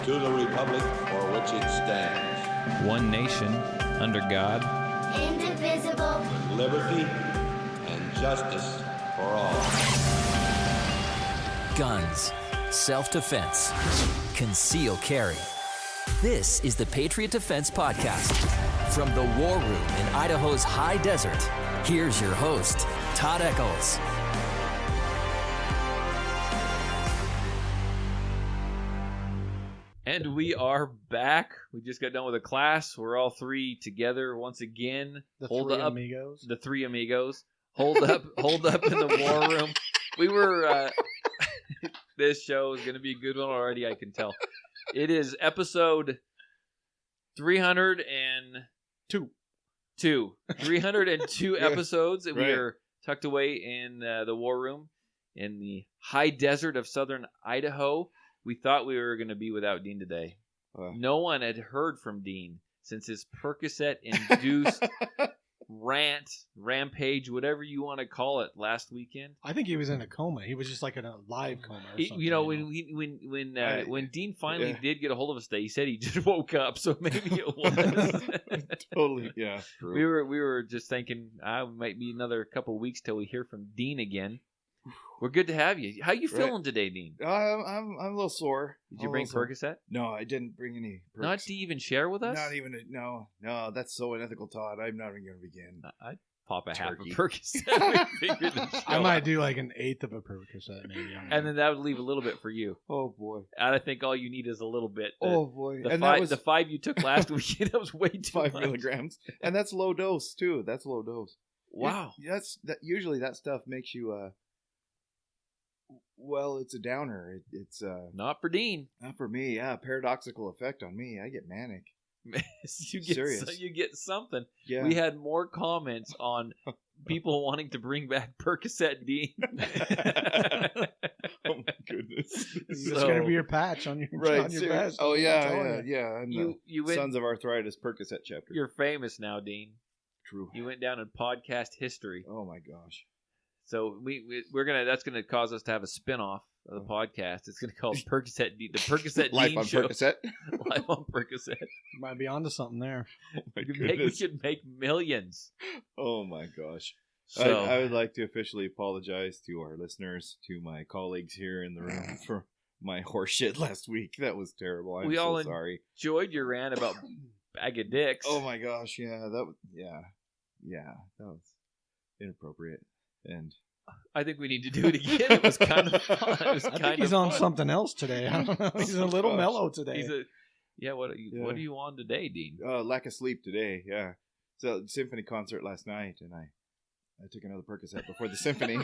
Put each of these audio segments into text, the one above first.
to the republic for which it stands, one nation, under God, indivisible, with liberty and justice for all. Guns, self-defense, concealed carry. This is the Patriot Defense Podcast. From the war room in Idaho's high desert, here's your host, Todd Eccles. And we are back. We just got done with a class. We're all three together once again. The three amigos. Hold up in the war room. We were. This show is going to be a good one already. I can tell. It is episode 302. 302 episodes, and we are tucked away in the war room in the high desert of southern Idaho. We thought we were going to be without Dean today. No one had heard from Dean since his Percocet-induced rampage, whatever you want to call it, last weekend. I think he was in a coma. He was just like in a live coma or something. You know, when Dean finally did get a hold of us today, he said he just woke up, so maybe it was. Totally, yeah. True. We were just thinking, it might be another couple of weeks till we hear from Dean again. We're good to have you. How you feeling today, Dean? I'm a little sore. Did you bring Percocet? No, I didn't bring any Percs. Not to even share with us? Not even, no, that's so unethical, Todd. I'm not even going to begin. I'd pop a half Turkey. a Percocet. I might do like an eighth of a Percocet, maybe. And then that would leave a little bit for you. Oh, boy. And I think all you need is a little bit. Oh, boy. The 5 you took last weekend, that was way too 5 much. milligrams. And that's low dose, too. That's low dose. Wow. Usually that stuff makes you... Well, it's a downer. It's not for Dean. Not for me. Yeah, paradoxical effect on me. I get manic. You get something. Yeah. We had more comments on people wanting to bring back Percocet Dean. Oh my goodness! It's going to be your patch on your vest. Oh yeah. And you went, Sons of Arthritis Percocet chapter. You're famous now, Dean. True. You went down in podcast history. Oh my gosh. So we're gonna. That's gonna cause us to have a spinoff of the podcast. It's gonna call Percocet. The Percocet Life Dean on Show. Percocet. Life on Percocet. Might be onto something there. Oh my We should make millions. Oh my gosh. So I would like to officially apologize to our listeners, to my colleagues here in the room for my horseshit last week. That was terrible. I'm so sorry. Enjoyed your rant about bag of dicks. Oh my gosh, yeah, that was inappropriate. And I think we need to do it again. It was kind of fun. I think he's on something else today. I don't know. He's a little mellow today. What are you on today, Dean? Lack of sleep today. Yeah, so symphony concert last night, and I took another Percocet before the symphony.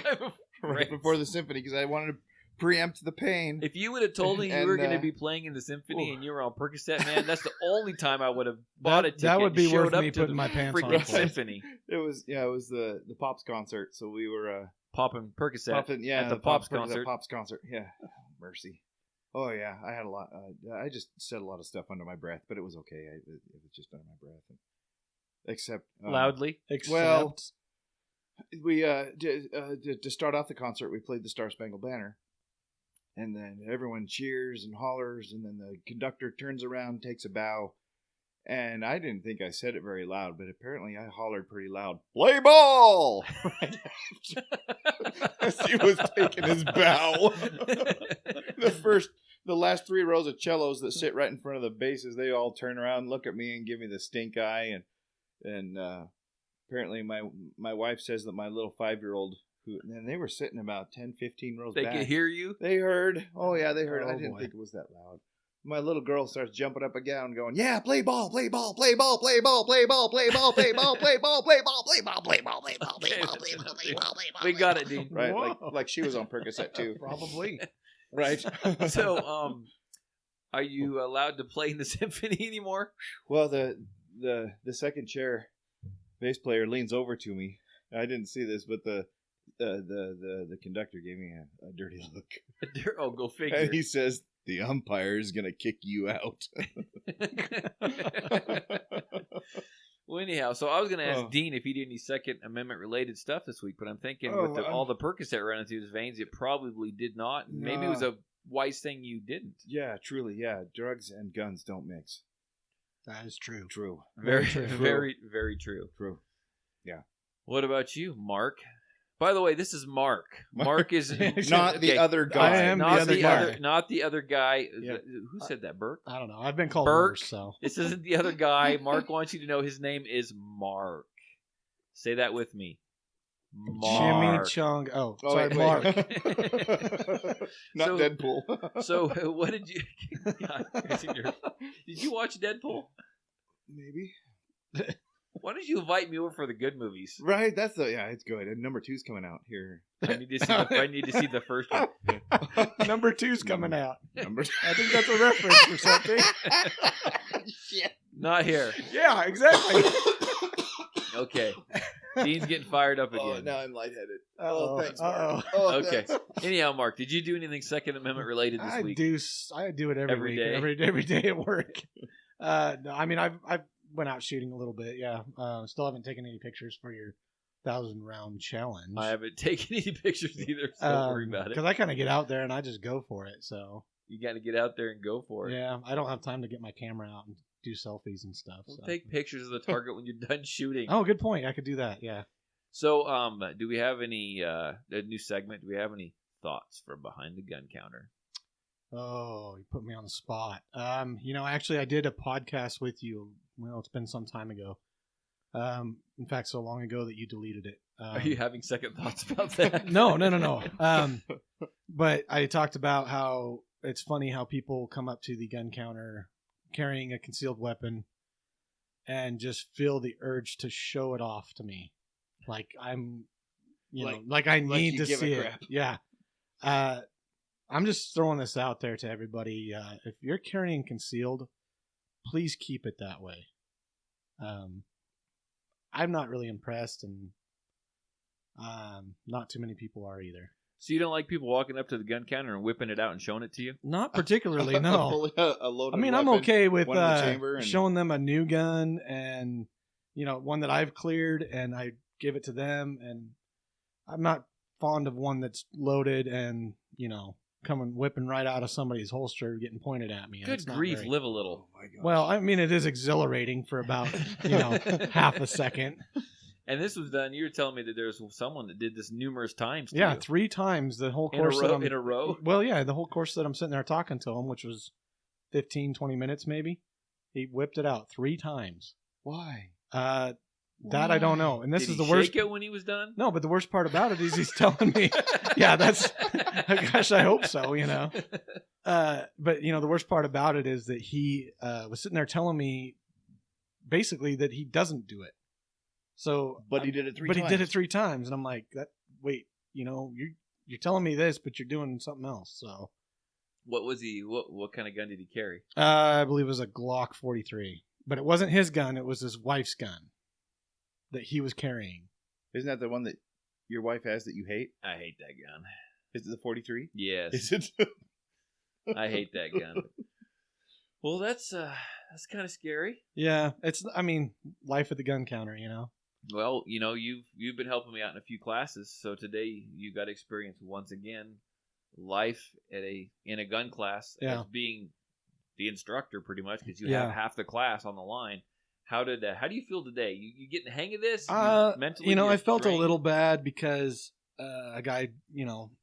Right before the symphony, because I wanted to preempt the pain. If you would have told me you were going to be playing in the symphony and you were on Percocet, man, that's the only time I would have bought a ticket. That would be and worth showed me up to putting the my pants on. freaking symphony. It was the Pops concert, so we were popping Percocet at the Pops concert. Pops concert, yeah. Oh, mercy. Oh yeah, I had a lot. I just said a lot of stuff under my breath, but it was okay. It was just under my breath, except loudly. Well, we to start off the concert, we played the Star Spangled Banner, and then everyone cheers and hollers, and then the conductor turns around, takes a bow, and I didn't think I said it very loud, but apparently I hollered pretty loud, "Play ball!" right as he was taking his bow. The last 3 rows of cellos that sit right in front of the basses, they all turn around, look at me, and give me the stink eye, and apparently my wife says that my little 5-year-old, and they were sitting about 10, 15 rows back. They could hear you? They heard. Oh, yeah, they heard. Oh, I didn't boy. think it was that loud. My little girl starts jumping up and down going, "Yeah, play ball, play ball, play ball, play ball, play ball, play ball, play ball, play ball, play ball, play ball, play ball, play ball, play ball, play ball, play ball, play ball." We got it, Dean. Right, like she was on Percocet too. Probably. Right. So, are you allowed to play in the symphony anymore? Well, the second chair bass player leans over to me. I didn't see this, but the conductor gave me a dirty look. Oh, go figure. And he says, "The umpire is going to kick you out." Well, anyhow, so I was going to ask Dean if he did any Second Amendment related stuff this week, but I'm thinking with all the Percocet running through his veins, it probably did not. No. Maybe it was a wise thing you didn't. Yeah, truly. Yeah, drugs and guns don't mix. That is true. True. Very, true. very, very true. True. Yeah. What about you, Mark? By the way, this is Mark. Mark is Not the other guy. I am not the other guy. not the other guy. Yeah. Who said that? Burke? I don't know. I've been called Burke. worse, so. This isn't the other guy. Mark wants you to know his name is Mark. Say that with me. Mark. Chimichanga. Oh, Oh, sorry, wait, Mark. Not So- Deadpool. So, what did you? Did you watch Deadpool? Maybe. Why don't you invite me over for the good movies? Right. That's it's good. And number 2's coming out here. I need to see the first one. Number 2's coming out. Number I think that's a reference or something. Shit. Not here. Yeah, exactly. Okay. Dean's getting fired up again. Oh, now I'm lightheaded. Uh-oh. Oh, thanks, Mark. Uh-oh. Oh, Okay. thanks. Anyhow, Mark, did you do anything Second Amendment related this I week? do it every Every week, day? every day at work. No, I mean I've went out shooting a little bit. Yeah, still haven't taken any pictures for your 1,000-round challenge. I haven't taken any pictures either, so don't worry about it. Because I kind of get out there and I just go for it. So You got to get out there and go for it. yeah, I don't have time to get my camera out and do selfies and stuff. Well, So. take pictures of the target when you're done shooting. Oh, good point. I could do that. Yeah. So, do we have any a new segment? Do we have any thoughts from behind the gun counter? Oh, you put me on the spot. Actually, I did a podcast with you. Well, it's been some time ago. In fact, so long ago that you deleted it. Are you having second thoughts about that? No. But I talked about how it's funny how people come up to the gun counter carrying a concealed weapon and just feel the urge to show it off to me. Like I'm, like I need you to give a see it. crap. Yeah. I'm just throwing this out there to everybody. If you're carrying concealed, please keep it that way. I'm not really impressed, and not too many people are either. So you don't like people walking up to the gun counter and whipping it out and showing it to you? Not particularly, no. A loaded I mean, I'm weapon, okay with one in the chamber and- showing them a new gun and, one that I've cleared, and I give it to them. And I'm not fond of one that's loaded and, coming whipping right out of somebody's holster, getting pointed at me. Good It's not grief, very- live a little. Oh my gosh. Well, I mean, it is exhilarating for about, half a second. And this was done. You were telling me that there's someone that did this numerous times. To Yeah, you. 3 times the whole in a course that row. I'm In a row. Well, yeah, the whole course that I'm sitting there talking to him, which was 15, 20 minutes maybe. He whipped it out 3 times. Why? That I don't know. And this Did is he the worst. shake it when he was done? No, but the worst part about it is he's telling me, yeah, that's, gosh, I hope so, But, the worst part about it is that he was sitting there telling me basically that he doesn't do it. So, But he did it 3 but times. he did it 3 times. And I'm like, wait, you're telling me this, but you're doing something else. So, What was he? What kind of gun did he carry? I believe it was a Glock 43, but it wasn't his gun. It was his wife's gun that he was carrying. Isn't that the one that your wife has that you hate? I hate that gun. Is it the 43? Yes, Is it? I hate that gun. Well, that's kind of scary. Yeah, life at the gun counter, Well, you've been helping me out in a few classes, so today you got to experience once again life in a gun class Yeah. as being the instructor, pretty much, because you Yeah. have half the class on the line. How do you feel today? You getting the hang of this? Mentally, I you're felt drained? a little bad because a guy,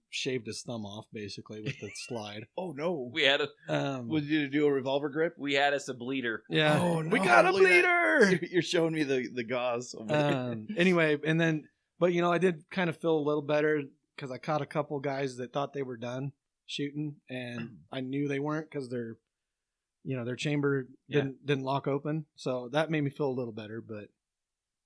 shaved his thumb off basically with the slide. Oh, no. We had Did you do a revolver grip? us a bleeder. Yeah. Oh, no, we got a look at that. bleeder. You're showing me the gauze. Over there. Anyway, and then, but I did kind of feel a little better because I caught a couple guys that thought they were done shooting, and I knew they weren't because their chamber didn't lock open. So that made me feel a little better, but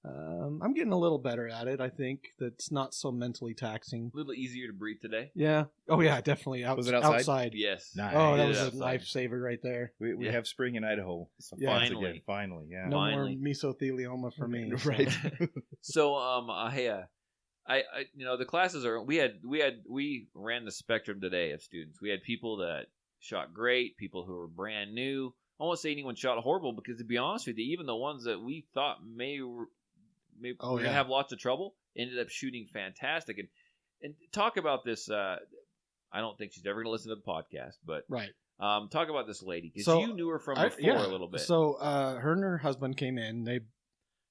I'm getting a little better at it. I think that's not so mentally taxing. A little easier to breathe today. Yeah. Oh yeah, definitely. Was it outside? Outside. Yes. Nice. Oh, that Did was it a outside. lifesaver right there. We Yeah. have spring in Idaho. So Yeah. once Finally. again, finally, yeah. No Finally. more mesothelioma for me. so. Right. So I the classes are we ran the spectrum today of students. We had people that shot great, people who were brand new. I won't say anyone shot horrible because, to be honest with you, even the ones that we thought may were gonna have lots of trouble ended up shooting fantastic. And talk about this. I don't think she's ever going to listen to the podcast, but Right. talk about this lady because So, you knew her from before a little bit. So her and her husband came in.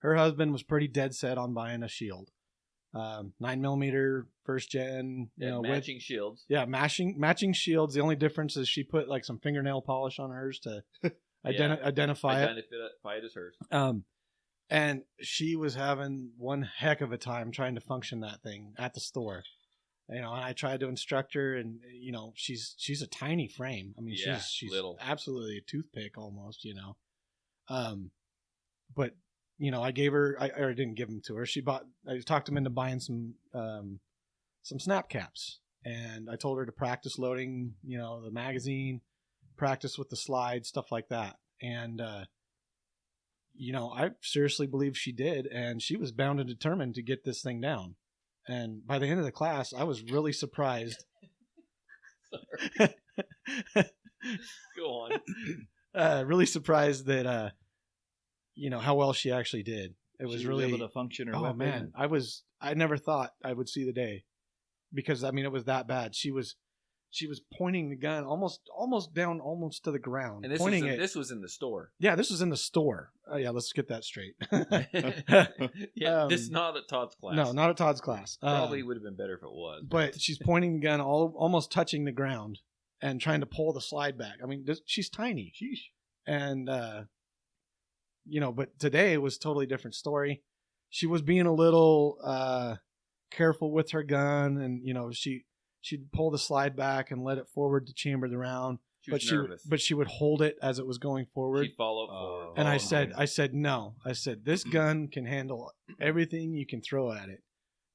Her husband was pretty dead set on buying a shield, 9mm first gen. Matching shields. Yeah, matching shields. The only difference is she put like some fingernail polish on hers to identify it. Identify it as hers. And she was having one heck of a time trying to function that thing at the store. And I tried to instruct her, and she's a tiny frame. I mean, she's little, absolutely a toothpick almost. But I gave her, I didn't give them to her. I talked them into buying some snap caps, and I told her to practice loading, the magazine, practice with the slide, stuff like that. And I seriously believe she did, and she was bound and determined to get this thing down. And by the end of the class, I was really surprised. Go on. Really surprised that, how well she actually did. It was really able to function her weapon. Man, I never thought I would see the day, because it was that bad. She was pointing the gun almost down to the ground. And this was in the store. Yeah, this was in the store. Yeah, let's get that straight. This is not at Todd's class. No, not at Todd's class. Probably would have been better if it was. But she's pointing the gun almost touching the ground and trying to pull the slide back. I mean, she's tiny. Sheesh. And, but today it was a totally different story. She was being a little careful with her gun, and, she'd pull the slide back and let it forward to chamber the round. She was nervous. But she would hold it as it was going forward. She'd follow forward. And I said, no. I said, this gun can handle everything you can throw at it.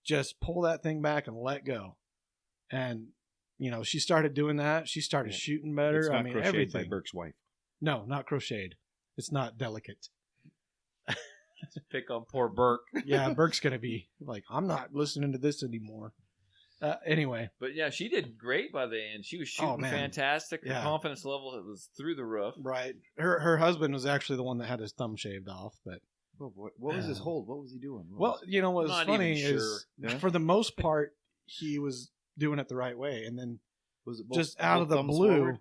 Just pull that thing back and let go. And, she started doing that. She started shooting better. It's not crocheted everything. by Burke's wife. No, not crocheted. It's not delicate. Pick on poor Burke. Yeah, Burke's going to be like, I'm not listening to this anymore. Anyway. But yeah, she did great by the end. She was shooting fantastic. Her confidence level was through the roof. Right. Her husband was actually the one that had his thumb shaved off. But what was his hold? What was he doing? What was funny is, for the most part, he was doing it the right way. And then was it just out of the blue,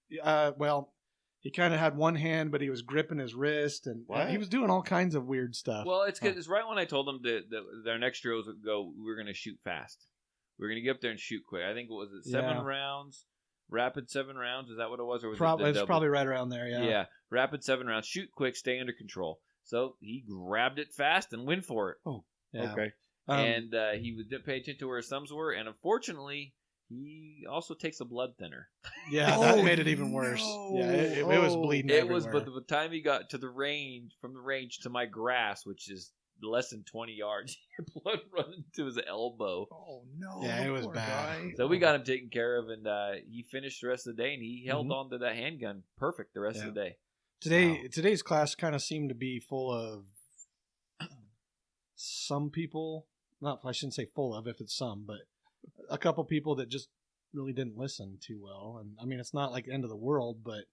he kind of had one hand, but he was gripping his wrist, and he was doing all kinds of weird stuff. Well, it's good. It's right when I told them that their next drills would go, we're going to shoot fast. We're going to get up there and shoot quick. I think, what was it, 7 rounds? Rapid 7 rounds? Is that what it was? Or was it's probably right around there, yeah. Yeah, rapid 7 rounds. Shoot quick, stay under control. So he grabbed it fast and went for it. Oh, yeah. Okay. And he didn't pay attention to where his thumbs were, and unfortunately, he also takes a blood thinner. Yeah, that made it even worse. No. Yeah, it was bleeding everywhere. But the time he got to from the range to my grass, which is less than 20 yards, blood running to his elbow. Oh, no. Yeah, it was bad. Guy. So we got him taken care of, and he finished the rest of the day, and he held on to that handgun perfect the rest of the day. Today's class kind of seemed to be full of some people, I shouldn't say full of, if it's some, but a couple people that just really didn't listen too well. And I mean, it's not like the end of the world, but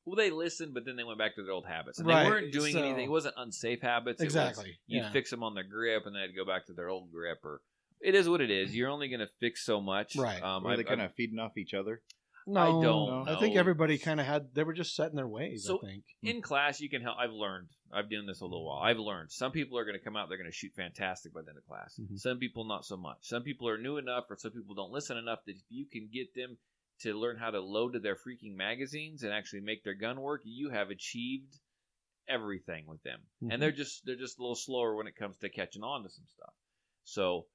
well, they listened, but then they went back to their old habits. And right. They weren't doing anything. It wasn't unsafe habits. Exactly. You'd fix them on their grip, and they'd go back to their old grip. Or it is what it is. You're only going to fix so much. Right. Were they kind of feeding off each other? No, I don't know. I think everybody kind of they were just set in their ways, so I think. In class, you can help. I've learned. I've done this a little while. I've learned. Some people are going to come out, they're going to shoot fantastic by the end of class. Mm-hmm. Some people, not so much. Some people are new enough, or some people don't listen enough that if you can get them to learn how to load to their freaking magazines and actually make their gun work, you have achieved everything with them. Mm-hmm. And they're just a little slower when it comes to catching on to some stuff. So,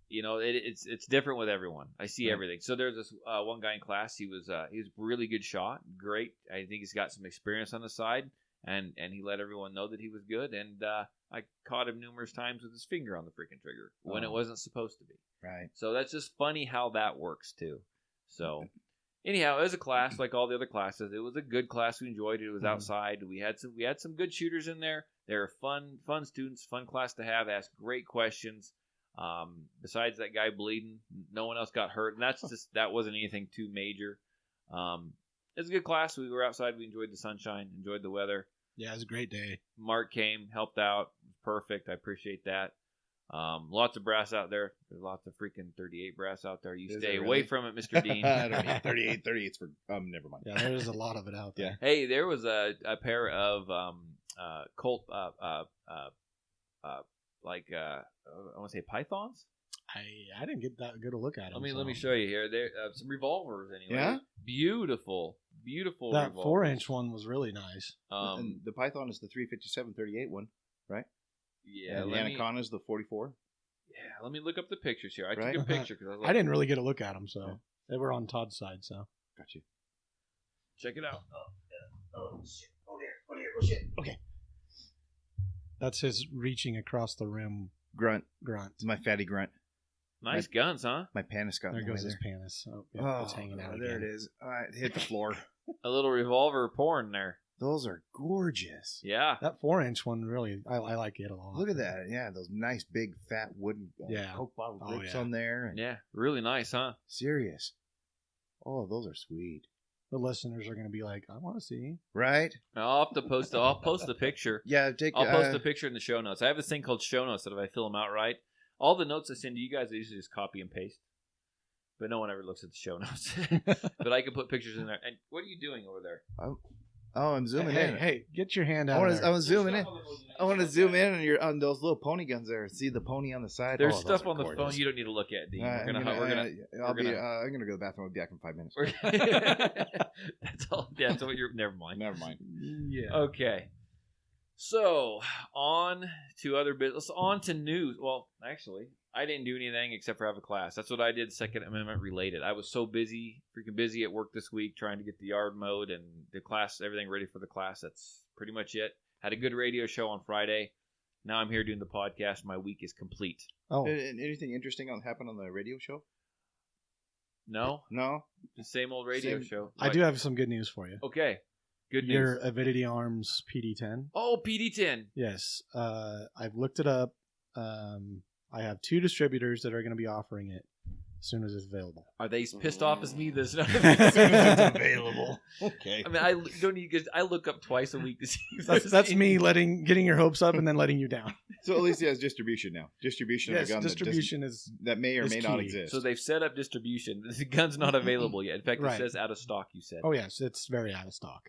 it's different with everyone. I see everything. So there's this one guy in class. He was a really good shot, great. I think he's got some experience on the side, and he let everyone know that he was good. And I caught him numerous times with his finger on the freaking trigger when it wasn't supposed to be. Right. So that's just funny how that works too. So anyhow, as a class, like all the other classes, it was a good class. We enjoyed it. It was outside. We had some good shooters in there. They were fun students, fun class to have. Asked great questions. Besides that guy bleeding, no one else got hurt, and that wasn't anything too major. It was a good class. We were outside. We enjoyed the sunshine, enjoyed the weather. Yeah, it was a great day. Mark came, helped out. Perfect. I appreciate that. Lots of brass out there. There's lots of freaking 38 brass out there. You Is stay there away really? from it, Mr. Dean. I don't need 38. 38's for never mind. Yeah, there's a lot of it out there. Hey, there was a pair of Colt I want to say pythons. I didn't get that good a look at them. Let me show you here. There some revolvers anyway. Yeah? Beautiful That revolvers. 4-inch one was really nice. And the Python is the 357-38 one, right? Yeah, And the Anaconda is the 44. Yeah, let me look up the pictures here. I Right? took a picture because I didn't really get a look at them, so they were on Todd's side. So Got you. check it out. Oh, shit. Oh, shit. Okay. that's his reaching across the rim Grunt. grunt. It's my fatty grunt. Nice guns, huh? My panis got There in the goes way his panis. Oh, there. yeah, it's hanging out. There again. it is. All right, hit the floor. A little revolver porn there. Those are gorgeous. Yeah. That 4-inch one really, I like it a lot. Look at that. Yeah, those nice big fat wooden Yeah. Coke bottle Oh, grips yeah. on there. And Yeah, really nice, huh? Serious. Oh, those are sweet. The listeners are going to be like, I want to see. Right? I'll post the picture. Yeah, I'll post the picture in the show notes. I have this thing called show notes that if I fill them out right, all the notes I send to you guys, I usually just copy and paste. But no one ever looks at the show notes. But I can put pictures in there. And what are you doing over there? Oh, I'm zooming in. Hey, get your hand I out. want there. to zoom in. I want to zoom in on those little pony guns there. See the pony on the side. There's Oh, those stuff are on the gorgeous. phone you don't need to look at, Dean. I'm gonna go to the bathroom. I'll be back in 5 minutes. That's all. Yeah, that's what you're. Never mind. Never mind. Yeah. Okay. So on to other business. On to news. Well, actually, I didn't do anything except for have a class. That's what I did. Second Amendment related. I was so freaking busy at work this week, trying to get the yard mowed and the class, everything ready for the class. That's pretty much it. Had a good radio show on Friday. Now I'm here doing the podcast. My week is complete. Oh, Anything interesting happened on the radio show? No, No. the same old radio show. I do have some good news for you. Okay, good Your news. Avidity Arms PD10. Oh, PD10. Yes, I've looked it up. I have 2 distributors that are going to be offering it as soon as it's available. Are they as pissed off as me? There's not available. Okay. I mean, I don't need because I look up twice a week to see. If That's there's me any- getting your hopes up and then letting you down. So at least he has distribution now. Distribution Yes, of a gun distribution is. that may or is may not key. exist. So they've set up distribution. The gun's not available yet. In fact, Right. it says out of stock. You said. Oh yes, it's very out of stock.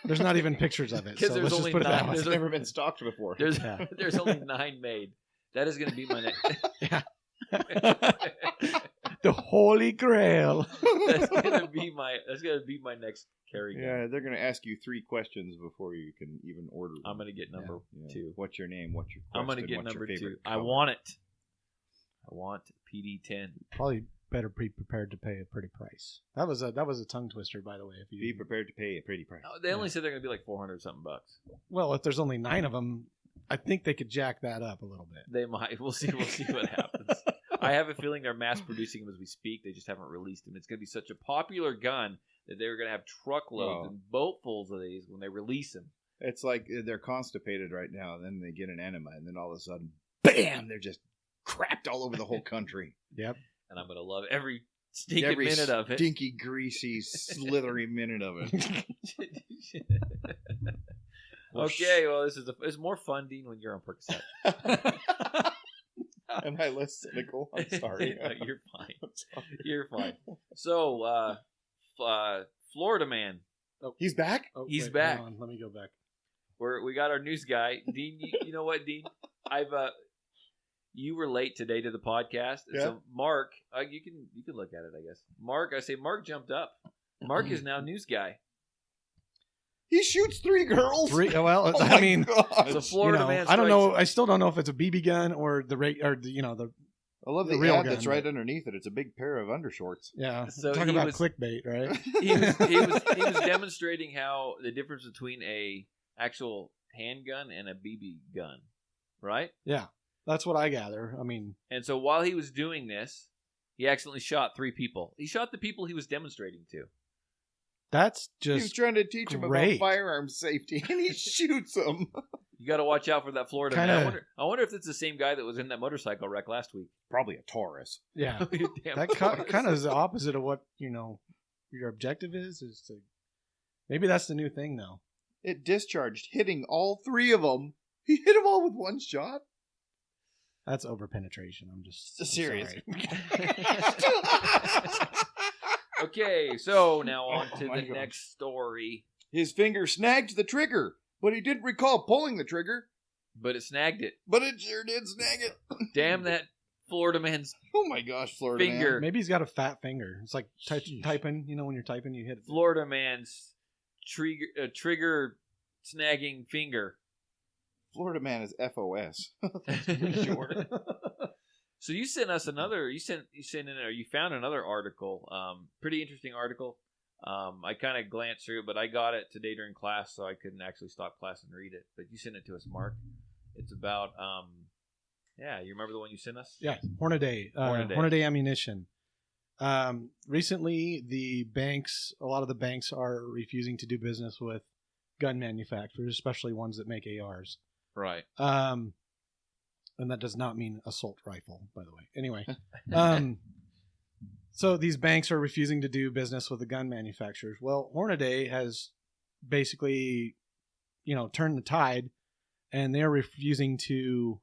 The's not even pictures of it. 'Cause So there's let's just only put it that 9 way. it's never been stocked before. There's Yeah. there's only 9 made. That is going to be my next. The Holy Grail. That's gonna be my next carry gun. Yeah, they're going to ask you 3 questions before you can even order them. I'm gonna get number Yeah. 2. What's your name? What's your I'm gonna question? get What's your number 2. favorite I color? want it. I want PD10. Probably better be prepared to pay a pretty price. That was a tongue twister, by the way. If Be you prepared to pay a pretty price. Oh, they only said they're gonna be like 400 something bucks. well, if there's only 9 of them, I think they could jack that up a little bit. They might. We'll see. We'll see what happens. I have a feeling they're mass producing them as we speak. They just haven't released them. It's going to be such a popular gun that they're going to have truckloads and boatfuls of these when they release them. It's like they're constipated right now, and then they get an enema, and then all of a sudden, bam! They're just crapped all over the whole country. Yep. And I'm going to love every stinking Every minute of it. stinky, greasy, slithery minute of it. Okay, well, it's more fun, Dean, when you're on Percocet. Am I less cynical? I'm sorry. No, you're fine. I'm sorry. You're fine. So, Florida man, He's back? Oh, He's wait, back. hang on, let me go back. we got our news guy, Dean. You know what, Dean? You were late today to the podcast, and so Mark, you can look at it, I guess. Mark jumped up. Mark is now news guy. He shoots 3 girls? 3. Well, Oh I my mean, gosh. So Florida man. I don't know. strikes- I still don't know if it's a BB gun or the I love the the real ad gun, that's right but- underneath it. It's a big pair of undershorts. yeah. So Talk he about was- clickbait, right? he was demonstrating how the difference between a actual handgun and a BB gun, right? Yeah, that's what I gather. I mean, And so while he was doing this, he accidentally shot 3 people. He shot the people he was demonstrating to. that's He was just trying to teach him about great. firearms safety, and he shoots them. You got to watch out for that Florida Kinda- man. I wonder if it's the same guy that was in that motorcycle wreck last week. Probably a Taurus. yeah. Damn That Taurus. kind of is the opposite of what your objective is to. Maybe that's the new thing, though. It discharged, hitting all 3 of them. He hit them all with 1 shot. That's over penetration. I'm Serious. Okay, so now on to my the God. next story. His finger snagged the trigger, but he didn't recall pulling the trigger. But it snagged it. But it sure did snag it. Damn that Florida man's Oh my gosh, Florida finger. man. Maybe he's got a fat finger. It's like Jeez. typing. You know, when you're typing, you hit it. Florida man's trigger snagging finger. Florida man is FOS. Sure. So you sent us another. You sent in there. You found another article. Pretty interesting article. I kind of glanced through it, but I got it today during class, so I couldn't actually stop class and read it. But you sent it to us, Mark. It's about you remember the one you sent us? Yeah, Hornady. Hornady ammunition. Recently, a lot of the banks are refusing to do business with gun manufacturers, especially ones that make ARs. Right. And that does not mean assault rifle, by the way. Anyway, so these banks are refusing to do business with the gun manufacturers. Well, Hornady has basically, turned the tide, and they're refusing to,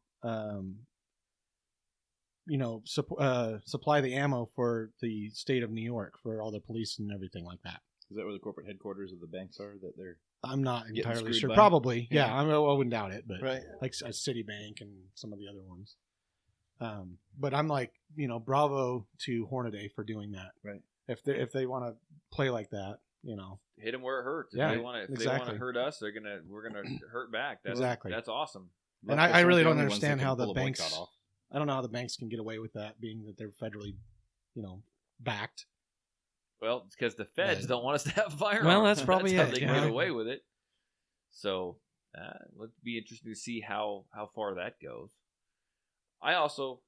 supply the ammo for the state of New York for all the police and everything like that. Is that where the corporate headquarters of the banks are? That they're I'm not getting entirely screwed sure. by? Probably, Yeah. yeah. I wouldn't doubt it, but right? like a Citibank and some of the other ones. But I'm like, bravo to Hornady for doing that. Right. If they want to play like that, Hit them where it hurts. If Yeah, they want exactly. to hurt us, we're gonna hurt back. Exactly. That's awesome. And I really don't understand how the banks. I don't know how the banks can get away with that, being that they're federally, backed. Well, it's because the feds don't want us to have firearms. Well, that's probably how it, they yeah. get away with it. So, it'll be interesting to see how far that goes. I also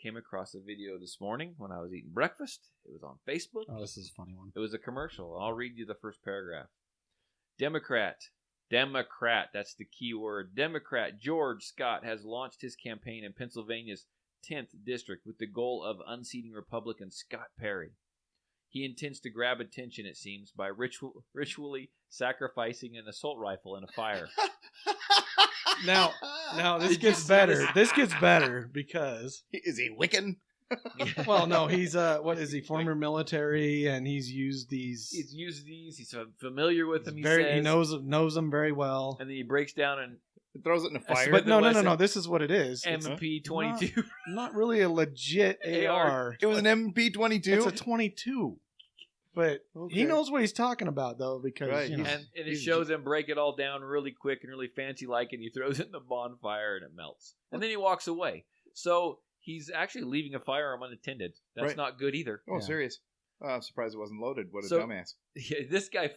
came across a video this morning when I was eating breakfast. It was on Facebook. Oh, this is a funny one. It was a commercial. I'll read you the first paragraph. Democrat, that's the key word. Democrat George Scott has launched his campaign in Pennsylvania's 10th district with the goal of unseating Republican Scott Perry. He intends to grab attention, it seems, by ritually sacrificing an assault rifle in a fire. Now this gets better. This gets better because Is he Wiccan? well, no, he's what is he? Former military, and he's used these. He's familiar with them. He knows them very well. And then he breaks down and Throws it in a fire. But no. This is what it is. MP-22. Not really a legit AR. It was an MP-22. It's a 22. But he knows what he's talking about, though, because Right. And it shows him break it all down really quick and really fancy like, and he throws it in the bonfire and it melts. And then he walks away. So he's actually leaving a firearm unattended. That's Right. not good either. Oh, serious. Oh, I'm surprised it wasn't loaded. What a So- dumbass. Yeah, this guy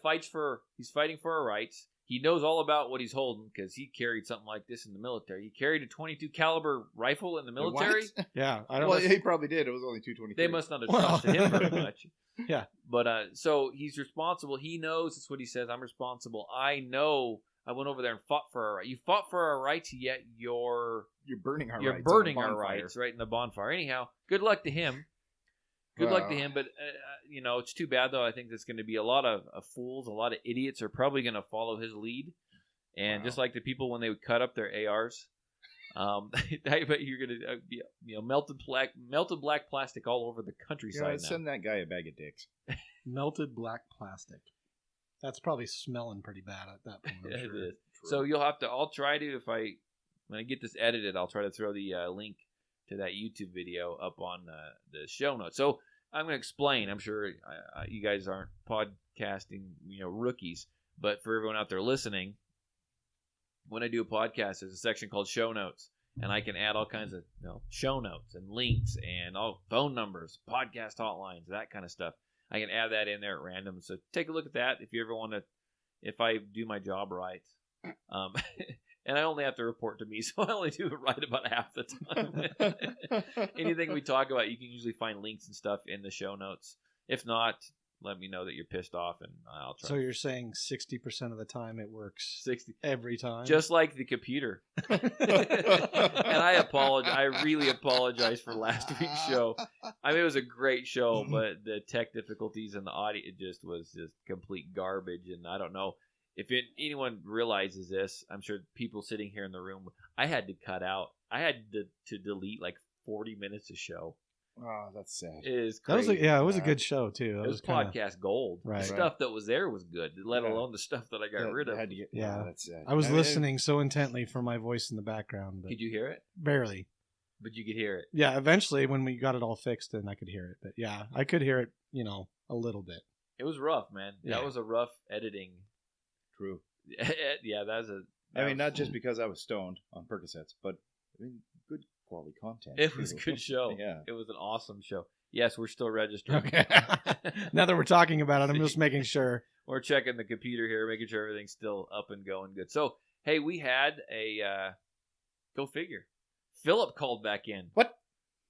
he's fighting for our rights. He knows all about what he's holding because he carried something like this in the military. He carried a 22 caliber rifle in the military. What? yeah, I don't Well, know. he probably did. It was only 223. They must not have trusted him very much. Yeah. But so he's responsible. He knows. That's what he says. I'm responsible. I know. I went over there and fought for our rights. You fought for our rights, yet you're burning our rights. You're burning our rights right in the bonfire. Anyhow, good luck to him. Good luck to him. But it's too bad though. I think there's going to be a lot of fools, a lot of idiots are probably going to follow his lead. And just like the people when they would cut up their ARs, I bet you're going to be melted black plastic all over the countryside now. Send that guy a bag of dicks. Melted black plastic. That's probably smelling pretty bad at that point. I'm It sure. is. So you'll have to. I'll try to when I get this edited, I'll try to throw the link to that YouTube video up on the show notes. So I'm going to explain. I'm sure you guys aren't podcasting, rookies, but for everyone out there listening, when I do a podcast, there's a section called show notes, and I can add all kinds of show notes and links and all phone numbers, podcast hotlines, that kind of stuff. I can add that in there at random. So take a look at that if you ever want to, if I do my job right. And I only have to report to me, so I only do it right about half the time. Anything we talk about, you can usually find links and stuff in the show notes. If not, let me know that you're pissed off, and I'll try. So you're saying 60% of the time it works 60 every time? just like the computer. And I apologize. I really apologize for last week's show. I mean, it was a great show, but the tech difficulties and the audio, it just was just complete garbage. And I don't know. if anyone realizes this, I'm sure people sitting here in the room, I had to delete like 40 minutes of show. Oh, that's sad. It is crazy. It was a good show too. It was podcast gold. Right. The stuff that was there was good, let alone the stuff that I got rid of. That's sad. I was listening so intently for my voice in the background. But could you hear it? Barely. But you could hear it. Yeah, eventually when we got it all fixed, then I could hear it. But yeah, I could hear it, a little bit. It was rough, man. Yeah. That was a rough editing. True. Yeah, not just because I was stoned on Percocets, but good quality content. It was a good show. Yeah. It was an awesome show. Yes, we're still registering. Okay. Now that we're talking about it, I'm just making sure. We're checking the computer here, making sure everything's still up and going good. So, hey, we had a go figure. Philip called back in. What?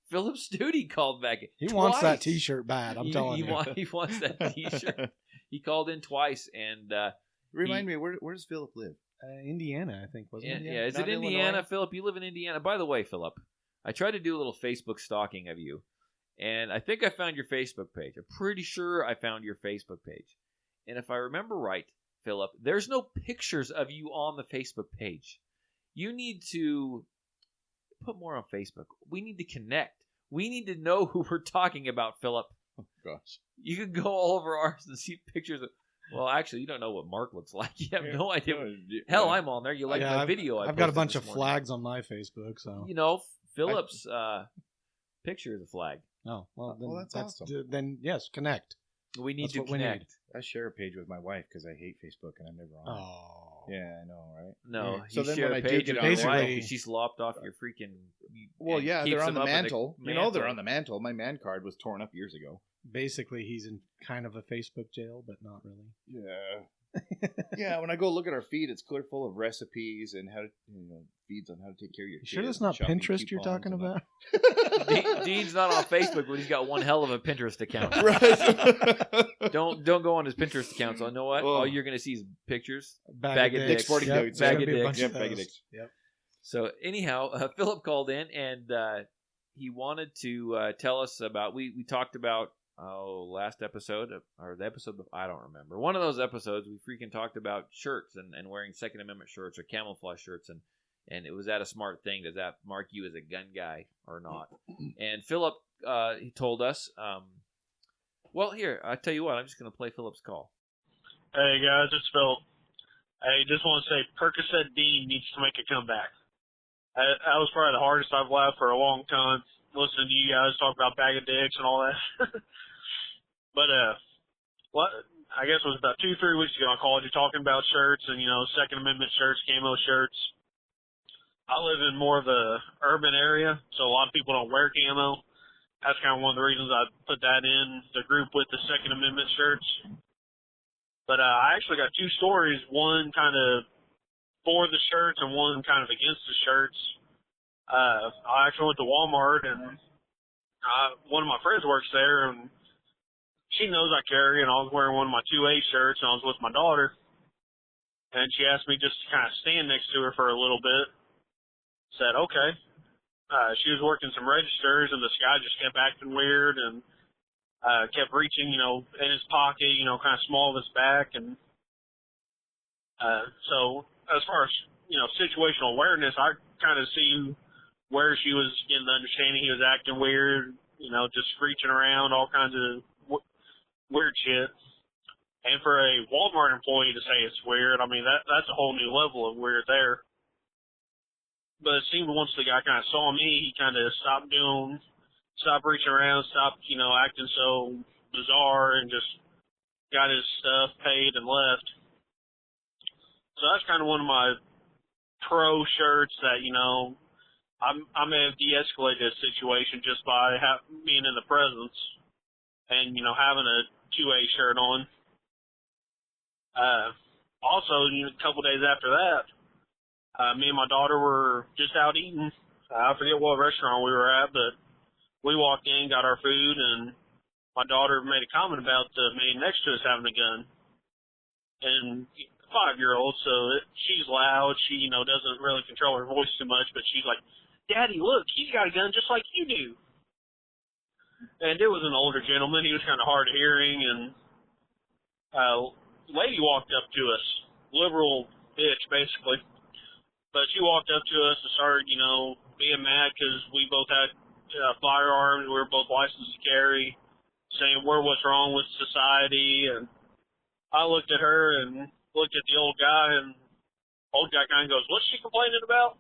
Philip Stute called back in. He wants that T-shirt bad. I'm telling you. He wants that T-shirt. He called in twice, and remind me, where does Philip live? Indiana, I think, wasn't it? Yeah, is Not it Indiana, Illinois? Philip? You live in Indiana. By the way, Philip, I tried to do a little Facebook stalking of you, and I think I found your Facebook page. I'm pretty sure I found your Facebook page. And if I remember right, Philip, there's no pictures of you on the Facebook page. You need to put more on Facebook. We need to connect. We need to know who we're talking about, Philip. Oh, gosh. You can go all over ours and see pictures of... Well, actually, you don't know what Mark looks like. You have no idea. Hell, I'm on there. You like my video? I've got a bunch of flags on my Facebook, so Philip's picture is a flag. Oh, well, then that's awesome. Then yes, connect. We need That's to what we connect. need. I share a page with my wife because I hate Facebook and I'm never on. Oh, Yeah, I know, right? No, Yeah. so So then share when a I do page get with on your there- wife Basically- because she's lopped off your freaking. Well, yeah, keeps they're on them the up in mantle. They're on the mantle. My man card was torn up years ago. basically he's in kind of a Facebook jail, but not really. Yeah. Yeah, when I go look at our feed, it's clear full of recipes and how to, feeds on how to take care of your You kids. sure that's not shopping Pinterest you're coupons talking and about? Dean's not on Facebook, but he's got one hell of a Pinterest account. Right. Don't go on his Pinterest account. So you know what? Oh. All you're gonna see is pictures. Bag of dicks. dicks. Sporting Yep, goods. there's Bag gonna of be a dicks. bunch Yep, of bag of those. dicks. Yep. So anyhow, Philip called in and he wanted to tell us about. We talked about last episode or the episode I don't remember. One of those episodes we freaking talked about shirts and wearing Second Amendment shirts or camouflage shirts and it was that a smart thing? Does that mark you as a gun guy or not? And Philip he told us. Well, here I tell you what. I'm just going to play Philip's call. Hey guys, it's Phil. I just want to say Percocet Dean needs to make a comeback. That was probably the hardest I've laughed for a long time, listening to you guys talk about bag of dicks and all that. But I guess it was about 2-3 weeks ago I called you talking about shirts and Second Amendment shirts, camo shirts. I live in more of a urban area, so a lot of people don't wear camo. That's kind of one of the reasons I put that in the group with the Second Amendment shirts. But I actually got two stories, one kind of for the shirts and one kind of against the shirts. I actually went to Walmart, and one of my friends works there, and she knows I carry, and I was wearing one of my 2A shirts, and I was with my daughter. And she asked me just to kind of stand next to her for a little bit. Said, okay. She was working some registers, and this guy just kept acting weird, and kept reaching, in his pocket, kind of small of his back. And so as far as, situational awareness, I kind of see where she was getting the understanding he was acting weird, just screeching around, all kinds of weird shit. And for a Walmart employee to say it's weird, I mean, that's a whole new level of weird there. But it seemed once the guy kind of saw me, he kind of stopped reaching around, stopped, acting so bizarre, and just got his stuff paid and left. So that's kind of one of my pro shirts that, I may have de-escalated this situation just by being in the presence and, having a 2A shirt on. Also, a couple days after that, me and my daughter were just out eating. I forget what restaurant we were at, but we walked in, got our food, and my daughter made a comment about the man next to us having a gun. And 5-year-old, so she's loud. She, doesn't really control her voice too much, but she's like, "Daddy, look, he's got a gun just like you do." And it was an older gentleman. He was kind of hard of hearing, and a lady walked up to us, liberal bitch, basically. But she walked up to us and started, being mad because we both had firearms. We were both licensed to carry, saying we're what's wrong with society. And I looked at her and looked at the old guy, and old guy kind of goes, "What's she complaining about?"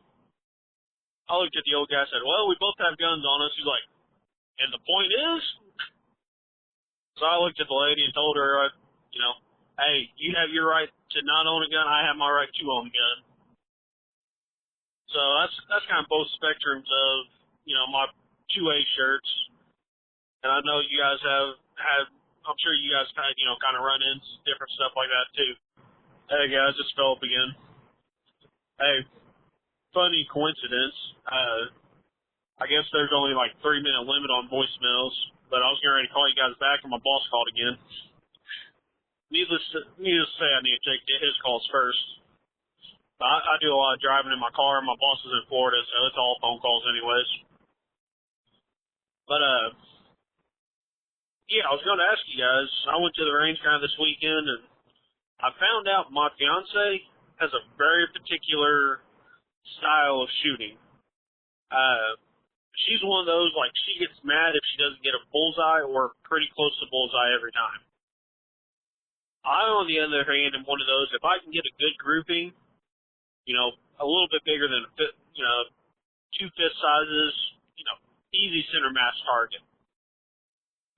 I looked at the old guy and said, "Well, we both have guns on us." He's like, "And the point is?" So I looked at the lady and told her, "Hey, you have your right to not own a gun. I have my right to own a gun." So that's kind of both spectrums of, my 2A shirts. And I know you guys have had, I'm sure you guys kind of run into different stuff like that too. Hey guys, it's Philip again. Hey, funny coincidence. I guess there's only like 3-minute limit on voicemails, but I was getting ready to call you guys back and my boss called again. Needless to say, I need to take his calls first. I do a lot of driving in my car. My boss is in Florida, so it's all phone calls anyways. But, yeah, I was going to ask you guys. I went to the range kind of this weekend, and I found out my fiance has a very particular style of shooting. She's one of those, like, she gets mad if she doesn't get a bullseye or pretty close to bullseye every time. I, on the other hand, am one of those, if I can get a good grouping, a little bit bigger than 2 fist sizes, easy center mass target.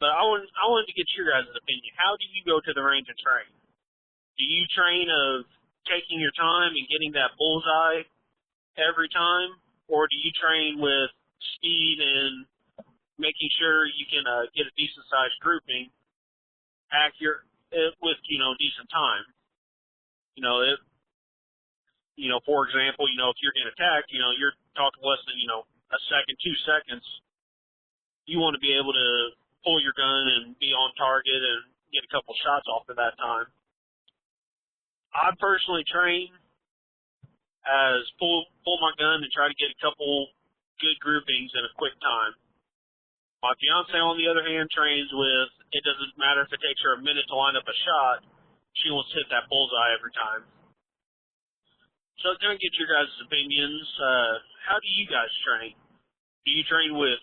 But I wanted to get your guys' opinion. How do you go to the range and train? Do you train of taking your time and getting that bullseye every time, or do you train with speed and making sure you can get a decent sized grouping, accurate with decent time? For example, if you're getting attacked, you're talking less than, a second, 2 seconds. You want to be able to pull your gun and be on target and get a couple shots off at that time. I personally train as pull my gun and try to get a couple good groupings in a quick time. My fiance, on the other hand, trains with, it doesn't matter if it takes her a minute to line up a shot, she wants to hit that bullseye every time. So I'm going to get your guys' opinions. How do you guys train? Do you train with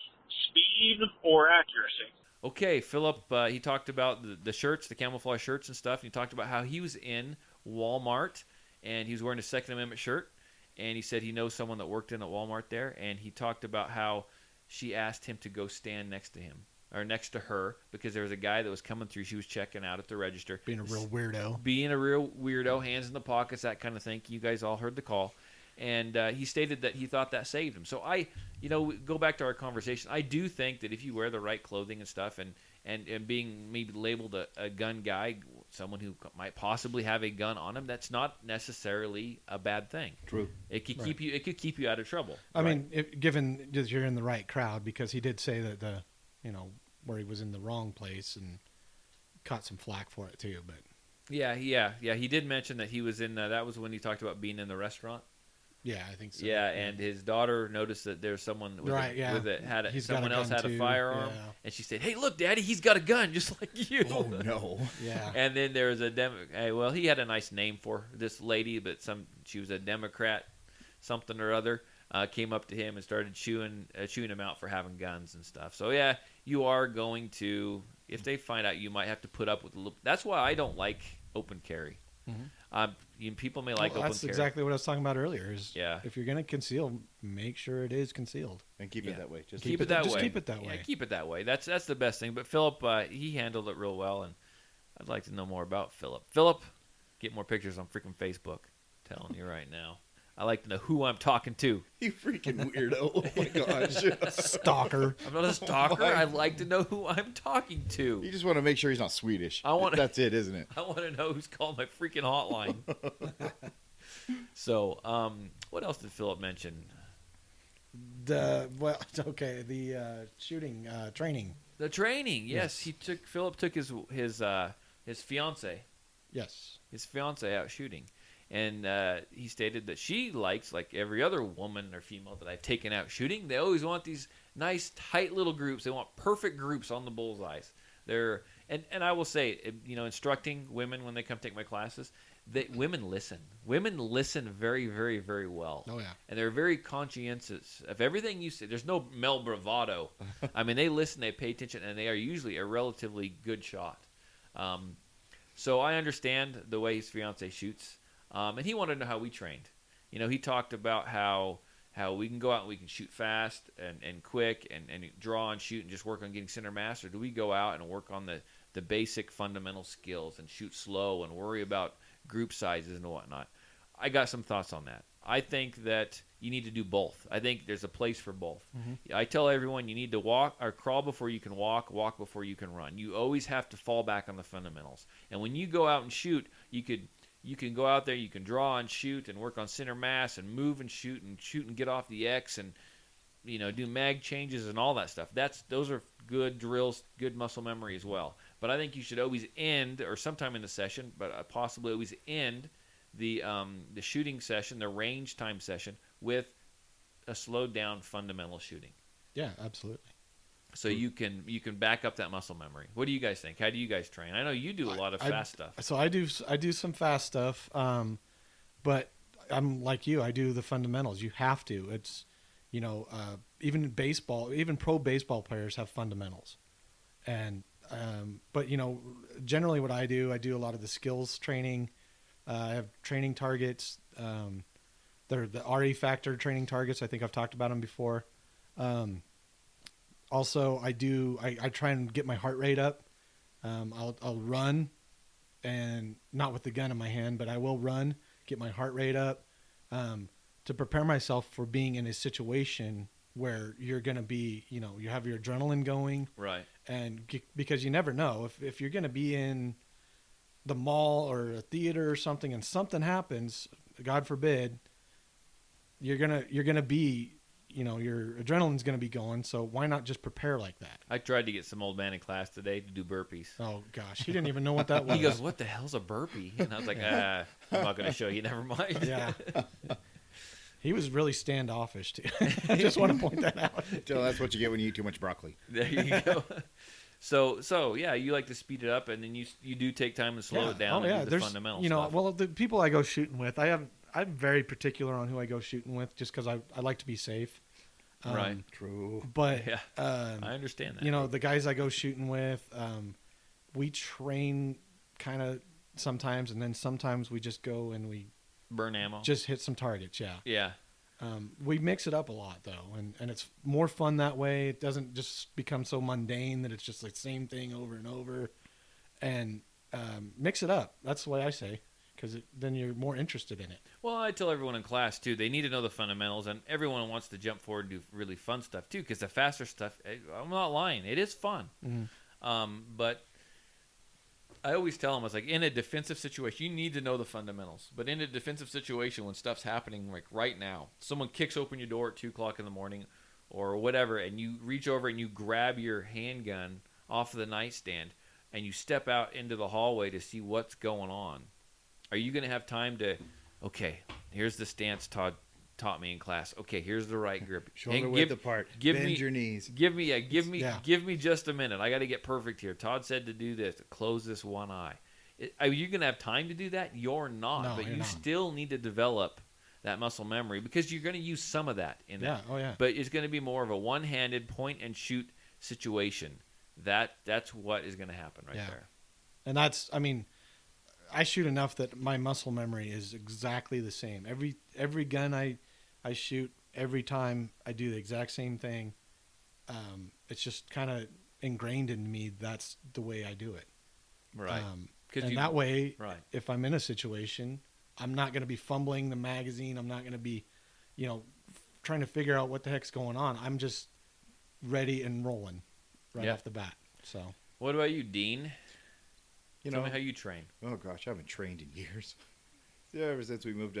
speed or accuracy? Okay, Philip, he talked about the shirts, the camouflage shirts and stuff. And he talked about how he was in Walmart, and he was wearing a Second Amendment shirt. And he said he knows someone that worked in at Walmart there. And he talked about how she asked him to go stand next to him, or next to her, because there was a guy that was coming through. She was checking out at the register. Being a real weirdo. Hands in the pockets, that kind of thing. You guys all heard the call. And he stated that he thought that saved him. So go back to our conversation. I do think that if you wear the right clothing and stuff, and being maybe labeled a gun guy, someone who might possibly have a gun on him, that's not necessarily a bad thing. True. It could keep you. It could keep you out of trouble. I mean, given that you're in the right crowd, because he did say that where he was in the wrong place and caught some flack for it too. But yeah, he did mention that he was in. That was when he talked about being in the restaurant. Yeah, I think so. Yeah, and his daughter noticed that there's someone someone else had a firearm, and she said, "Hey, look, Daddy, he's got a gun just like you." Oh no! Yeah. And then there was he had a nice name for this lady, but she was a Democrat, something or other. Came up to him and started chewing him out for having guns and stuff. So yeah, you are going to, if they find out, you might have to put up with a little. That's why I don't like open carry. Mm-hmm. People may like open carry. That's exactly what I was talking about earlier. If you're going to conceal, make sure it is concealed and keep it that way. Just keep it that way. Just keep it that way. Yeah, keep it that way. That's the best thing. But Philip, he handled it real well, and I'd like to know more about Philip. Philip, get more pictures on freaking Facebook. I'm telling you right now. I like to know who I'm talking to. You freaking weirdo. Oh, my gosh. Stalker. I'm not a stalker. I like to know who I'm talking to. You just want to make sure he's not Swedish. That's it, isn't it? I want to know who's calling my freaking hotline. So, what else did Philip mention? The shooting training. The training, yes. Philip took his fiance. Yes. His fiance out shooting. And he stated that she likes, like every other woman or female that I've taken out shooting, they always want these nice, tight little groups. They want perfect groups on the bullseyes. And I will say, instructing women when they come take my classes, women listen. Women listen very, very, very well. Oh, yeah. And they're very conscientious of everything you say. There's no male bravado. I mean, they listen, they pay attention, and they are usually a relatively good shot. So I understand the way his fiance shoots. And he wanted to know how we trained. You know, he talked about how we can go out and we can shoot fast and quick and draw and shoot and just work on getting center mass, or do we go out and work on the basic fundamental skills and shoot slow and worry about group sizes and whatnot? I got some thoughts on that. I think that you need to do both. I think there's a place for both. Mm-hmm. I tell everyone you need to walk or crawl before you can walk before you can run. You always have to fall back on the fundamentals. And when you go out and shoot, you can go out there, you can draw and shoot and work on center mass and move and shoot and get off the X and do mag changes and all that stuff. Those are good drills, good muscle memory as well. But I think you should always end, or sometime in the session, but possibly always end the shooting session, the range time session, with a slowed down fundamental shooting. Yeah, absolutely. So you can back up that muscle memory. What do you guys think? How do you guys train? I know you do a lot of fast stuff. So I do some fast stuff, but I'm like you. I do the fundamentals. You have to. It's even baseball, even pro baseball players have fundamentals, and but generally what I do a lot of the skills training. I have training targets. They're the RE factor training targets. I think I've talked about them before. Also, I try and get my heart rate up. I'll run, and not with the gun in my hand, but I will run, get my heart rate up, to prepare myself for being in a situation where you're going to be, you have your adrenaline going. Right. And because you never know if you're going to be in the mall or a theater or something and something happens, God forbid, you're going to be, your adrenaline's going to be going. So why not just prepare like that? I tried to get some old man in class today to do burpees. Oh gosh. He didn't even know what that was. He goes, "What the hell's a burpee?" And I was like, I'm not going to show you. Never mind. Yeah. He was really standoffish too. I just want to point that out. So that's what you get when you eat too much broccoli. There you go. So yeah, you like to speed it up, and then you do take time and slow it down. Oh yeah, and do the fundamental stuff. Well, the people I go shooting with, I'm very particular on who I go shooting with, just because I like to be safe. Right. True. But yeah, I understand that. The guys I go shooting with, we train kind of sometimes, and then sometimes we just go and we burn ammo, just hit some targets. Yeah. Yeah. We mix it up a lot though, and it's more fun that way. It doesn't just become so mundane that it's just like same thing over and over. And mix it up. That's the way I say, because then you're more interested in it. Well, I tell everyone in class too, they need to know the fundamentals, and everyone wants to jump forward and do really fun stuff too, because the faster stuff, I'm not lying, it is fun. Mm-hmm. But I always tell them, I was like, in a defensive situation, you need to know the fundamentals. But in a defensive situation, when stuff's happening like right now, someone kicks open your door at 2 o'clock in the morning or whatever, and you reach over and you grab your handgun off of the nightstand and you step out into the hallway to see what's going on. Are you going to have time to, okay, here's the stance Todd taught me in class. Okay, here's the right grip. Shoulder width apart. Bend your knees. Give me just a minute. I got to get perfect here. Todd said to do this. Close this one eye. Are you going to have time to do that? You're not. No, but you not. Still need to develop that muscle memory, because you're going to use some of that in that. Oh yeah. But it's going to be more of a one-handed point and shoot situation. That's what is going to happen there. And I shoot enough that my muscle memory is exactly the same. Every gun I shoot, every time I do the exact same thing. It's just kind of ingrained in me. That's the way I do it. Right. That way, if I'm in a situation, I'm not going to be fumbling the magazine. I'm not going to be, trying to figure out what the heck's going on. I'm just ready and rolling off the bat. So, what about you, Dean? Tell me how you train. Oh gosh, I haven't trained in years. Ever since we moved,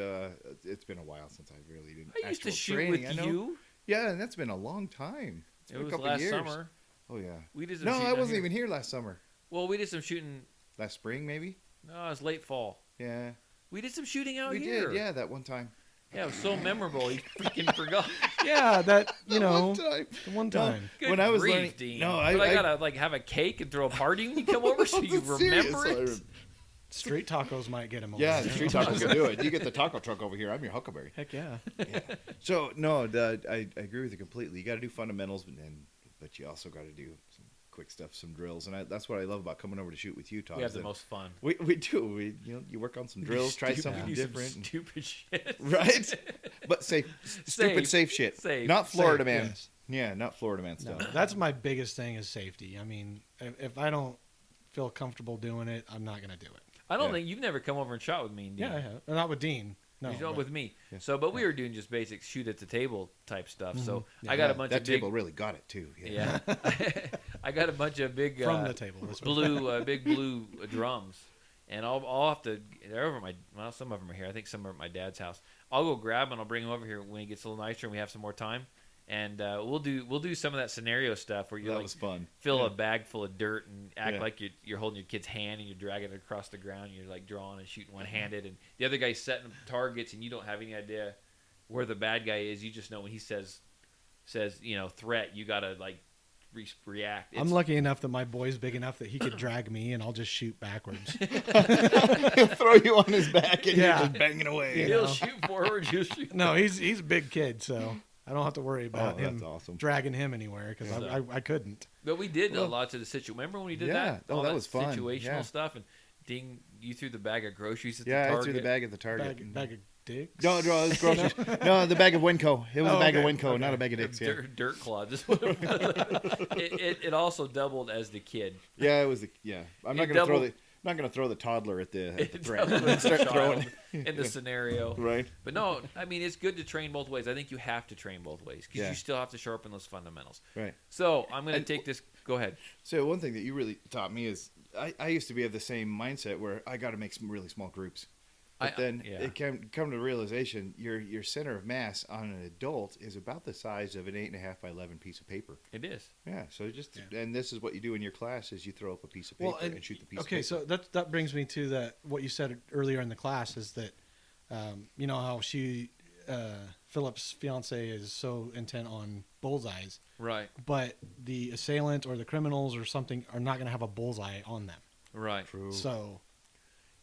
it's been a while since I really did. I used to shoot with you. Yeah, and that's been a long time. It was last summer. Oh yeah. We did. No, I wasn't even here last summer. Well, we did some shooting last spring, maybe. No, it was late fall. Yeah. We did some shooting out We here. did, yeah, that one time. Yeah, it was so memorable. You freaking forgot. Yeah, that one time. Good when I was grief, learning, Dean. no, I gotta have a cake and throw a party when you come over so you remember it. Street tacos might get him over. Yeah, there. the street tacos will do it. You get the taco truck over here. I'm your Huckleberry. Heck yeah. Yeah. So no, I agree with you completely. You got to do fundamentals, but you also got to do some quick stuff, some drills, and that's what I love about coming over to shoot with you, Todd. We have the most fun. We do. You work on some drills, try something different, some stupid shit, right? But safe shit. Safe. Not Florida Safe, man. yes. Yeah, not Florida man No, stuff. that's my biggest thing is safety. I mean, if I don't feel comfortable doing it, I'm not going to do it. I don't Yeah. think you've never come over and shot with me. Dean. Yeah, I have. Not with Dean. No, You shot but- with me. Yeah. So, but we were doing just basic shoot at the table type stuff. So Yeah. I got a bunch that of big. table really got it too. Yeah, I got a bunch of big from the table. This way. big blue drums, and I'll have to. They're over some of them are here. I think some are at my dad's house. I'll go grab them and I'll bring them over here when it gets a little nicer and we have some more time. And we'll do some of that scenario stuff where you That was fun. fill a bag full of dirt and act Yeah. like you're holding your kid's hand and you're dragging it across the ground. And you're like drawing and shooting one handed, and the other guy's setting targets, and you don't have any idea where the bad guy is. You just know when he says threat, you gotta like react. I'm lucky enough that my boy's big enough that he could drag me and I'll just shoot backwards. He'll throw you on his back and Yeah. you're just banging away. You He'll know. shoot forward. You'll shoot. No, he's a big kid, so I don't have to worry about Oh, him that's awesome. dragging him anywhere because Yeah. I couldn't. But we did a Well, lot to the situation. Remember when we did yeah. that? Oh, All that was fun. Situational Yeah. stuff, and Ding, you threw the bag of groceries at Yeah, the I target. threw the bag at the target. Bag of dicks. No, it was groceries. No, the bag of Winco. It was Oh, a bag okay. of Winco, not a bag of dicks. Yeah, Dirt clods. It also doubled as the kid. yeah, it was. I'm not It gonna doubled- throw the toddler at the It threat. doubled as a Start throwing. child in the scenario. Right. But no, I mean, it's good to train both ways. I think you have to train both ways because Yeah. you still have to sharpen those fundamentals. Right. So I'm going to And- take this. Go ahead. So one thing that you really taught me is I used to be of the same mindset where I got to make some really small groups. But then yeah. it come to the realization your center of mass on an adult is about the size of an 8.5 by 11 piece of paper. It is. Yeah, so and this is what you do in your class is you throw up a piece of paper Well, and shoot the piece. Okay, of paper. so that brings me to that what you said earlier in the class is that you know how Philip's fiance is so intent on bullseyes, Right. but the assailant or the criminals or something are not going to have a bullseye on them. Right. True. So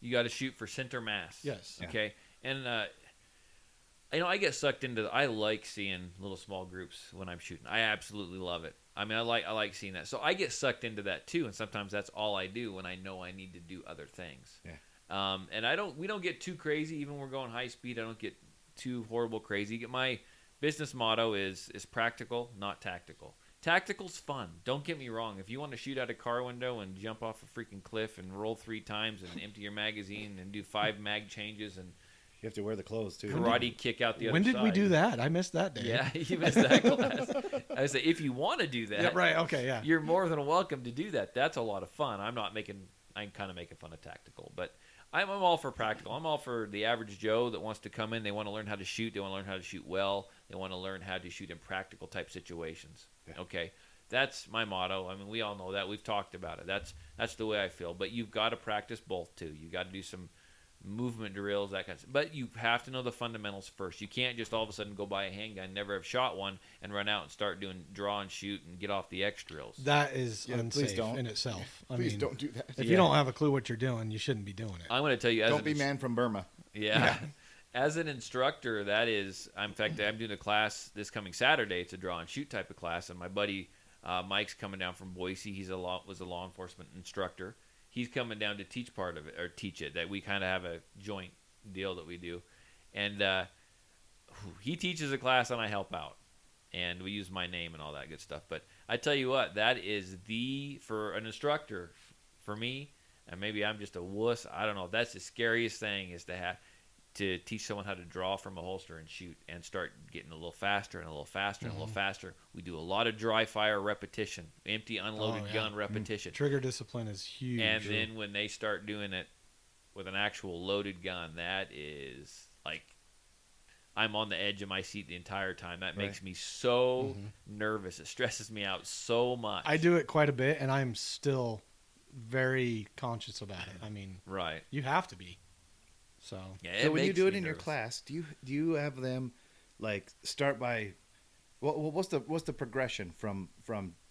You got to shoot for center mass. yes, Yeah. Okay. And I get sucked into. I like seeing little small groups when I'm shooting. I absolutely love it. I mean, I like seeing that. So I get sucked into that too, and sometimes that's all I do when I know I need to do other things. Yeah. And we don't get too crazy. Even when we're going high speed, I don't get too horrible crazy. My business motto is practical, not tactical. Tactical's fun. Don't get me wrong. If you want to shoot out a car window and jump off a freaking cliff and roll 3 times and empty your magazine and do 5 mag changes and You have to wear the clothes too. karate kick out the other when side. did we do that? I missed that day. Yeah, you missed that class. I say if you want to do that, Yeah, right. Okay. Yeah. you're more than welcome to do that. That's a lot of fun. I'm kind of making fun of tactical, but I'm all for practical. I'm all for the average Joe that wants to come in. They want to learn how to shoot. They want to learn how to shoot well. They want to learn how to shoot in practical type situations. Yeah. Okay, that's my motto. I mean, we all know that. We've talked about it. That's the way I feel. But you've got to practice both too. You got to do some movement drills, that kind of stuff. But you have to know the fundamentals first. You can't just all of a sudden go buy a handgun, never have shot one, and run out and start doing draw and shoot and get off the X drills. That is Yeah, please unsafe don't. in itself. I Please mean, don't do that. if you don't have a clue what you're doing, you shouldn't be doing it. I'm going to tell you, as Don't an be man from Burma. Yeah. As an instructor, that is, in fact, I'm doing a class this coming Saturday. It's a draw and shoot type of class, and my buddy Mike's coming down from Boise. He's was a law enforcement instructor. He's coming down to teach part of it, or teach it. That we kind of have a joint deal that we do, and he teaches a class and I help out, and we use my name and all that good stuff. But I tell you what, that is for an instructor, for me, and maybe I'm just a wuss. I don't know. That's the scariest thing is to teach someone how to draw from a holster and shoot and start getting a little faster and a little faster and a little faster. We do a lot of dry fire repetition, empty unloaded Oh, yeah. gun repetition. Trigger discipline is huge. And then when they start doing it with an actual loaded gun, that is like I'm on the edge of my seat the entire time. That makes me so nervous. It stresses me out so much. I do it quite a bit, and I'm still very conscious about it. I mean, Right. you have to be. So Yeah, So when you makes do it me in your nervous. class, do you have them like start by what's the progression from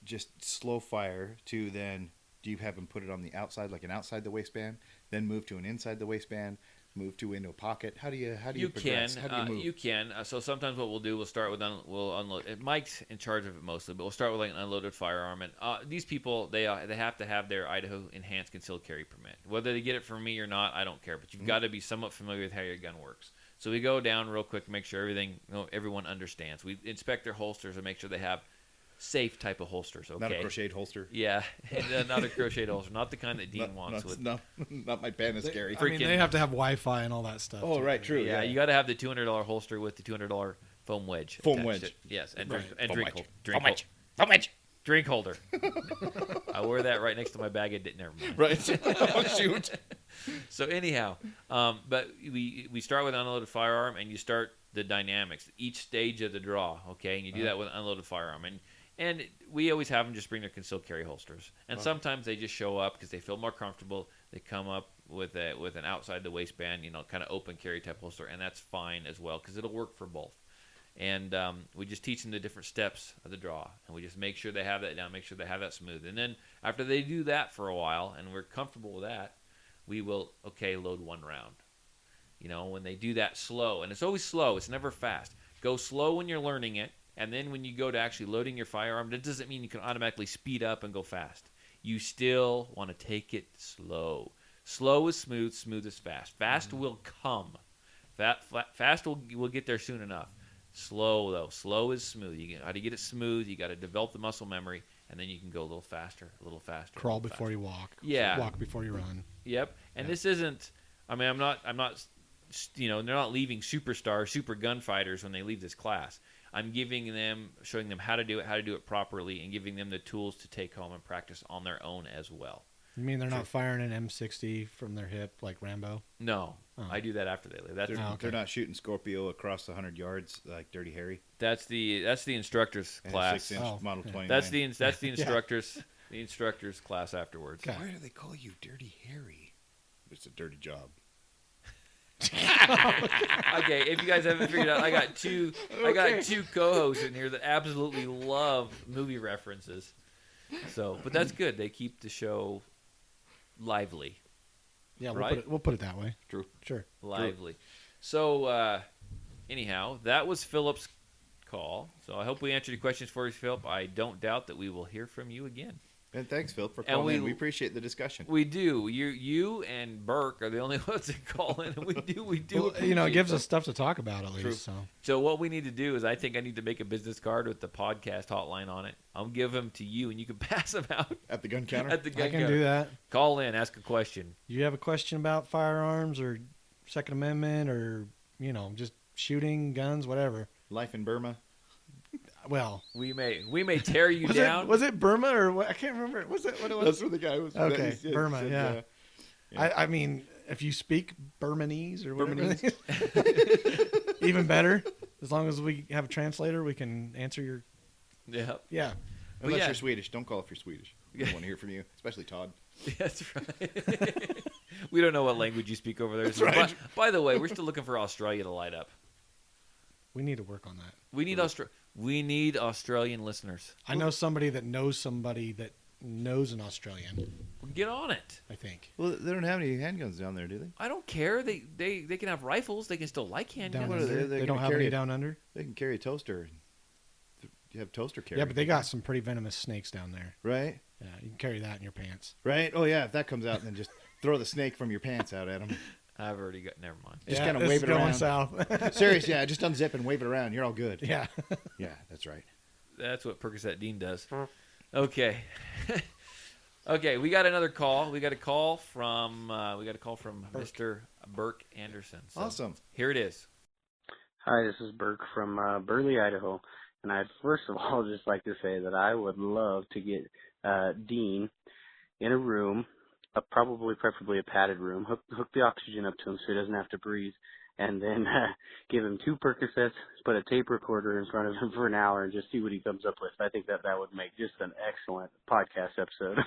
just slow fire to then Do you have them put it on the outside, like an outside the waistband, then move to an inside the waistband, move to into a pocket? How do you progress? How do you move? You can. So sometimes what we'll do, we'll start with we'll unload. Mike's in charge of it mostly, but we'll start with like an unloaded firearm. And these people, they have to have their Idaho Enhanced Concealed Carry Permit. Whether they get it from me or not, I don't care. But you've got to be somewhat familiar with how your gun works. So we go down real quick, make sure everyone understands. We inspect their holsters and make sure they have safe type of holsters. Okay. Not a crocheted holster. Yeah, not a crocheted holster, not the kind that Dean wants. Not my Panis carry. I mean, they have to have Wi-Fi and all that stuff. Oh, too. right, true. Yeah, you got to have the $200 holster with the $200 foam wedge. Foam wedge. Yes, and Right. drink holder. I wear that right next to my bag of never mind. Right. Oh, shoot. So anyhow, but we start with an unloaded firearm, and you start the dynamics, each stage of the draw, okay? And you do that with an unloaded firearm. And we always have them just bring their concealed carry holsters. And sometimes they just show up because they feel more comfortable. They come up with an outside the waistband, kind of open carry type holster, and that's fine as well because it'll work for both. And we just teach them the different steps of the draw, and we just make sure they have that down, make sure they have that smooth. And then after they do that for a while, and we're comfortable with that, we will, load one round. When they do that slow, and it's always slow, it's never fast. Go slow when you're learning it, and then when you go to actually loading your firearm, that doesn't mean you can automatically speed up and go fast. You still want to take it slow. Slow is smooth, smooth is fast. Fast will come. Fast will get there soon enough. Slow, though. Slow is smooth. How to get it smooth, you got to develop the muscle memory, and then you can go a little faster, a little faster. Crawl before you walk. Yeah. Walk before you run. Yep. And this isn't, I'm not, they're not leaving super gunfighters when they leave this class. I'm showing them how to do it properly, and giving them the tools to take home and practice on their own as well. You mean they're not firing an M60 from their hip like Rambo? No. Oh. I do that after they leave. They're not shooting Scorpio across the 100 yards like Dirty Harry. That's the instructor's class. 6-inch Model 29. That's the instructor's the instructor's class afterwards. Why do they call you Dirty Harry? It's a dirty job. Okay, if you guys haven't figured out, I got two co-hosts in here that absolutely love movie references. So, but that's good. They keep the show lively. Yeah, right? we'll put it that way. True. Sure. Lively. True. So, anyhow, that was Philip's call. So I hope we answered your questions for you, Philip. I don't doubt that we will hear from you again. And thanks, Phil, for calling in. We appreciate the discussion. We do. You and Burke are the only ones that call in, and we do. Well, it gives us stuff to talk about at least. True. So what we need to do is, I think I need to make a business card with the podcast hotline on it. I'll give them to you, and you can pass them out at the gun counter. I can do that. Call in, ask a question. You have a question about firearms or Second Amendment or just shooting, guns, whatever. Life in Burma. Well, we may tear you down. Was it Burma or what? I can't remember. Was it what it was? That's what the guy was. Okay, Burma. Yeah. I mean, if you speak Burmese or whatever, even better. As long as we have a translator, we can answer your. Yeah. Unless you're Swedish, don't call if you're Swedish. We don't want to hear from you, especially Todd. That's right. We don't know what language you speak over there. That's right. By the way, we're still looking for Australia to light up. We need to work on that. We need Australian listeners. I know somebody that knows an Australian. Get on it. I think. Well, they don't have any handguns down there, do they? I don't care. They can have rifles. They can still like handguns. They don't have any down under? They can carry a toaster. You have toaster carry. Yeah, but they got some pretty venomous snakes down there. Right? Yeah, you can carry that in your pants. Right? Oh, yeah. If that comes out, then just throw the snake from your pants out at them. I've already got. Never mind. Just kind of wave it around. South. Serious, yeah. Just unzip and wave it around. You're all good. Yeah. Yeah, that's right. That's what Percocet Dean does. Okay. Okay, we got another call. We got a call from Mr. Burke Anderson. So awesome. Here it is. Hi, this is Burke from Burley, Idaho, and I'd first of all just like to say that I would love to get Dean in a room. Preferably a padded room, hook the oxygen up to him so he doesn't have to breathe, and then give him 2 Percocets, put a tape recorder in front of him for an hour, and just see what he comes up with. I think that would make just an excellent podcast episode.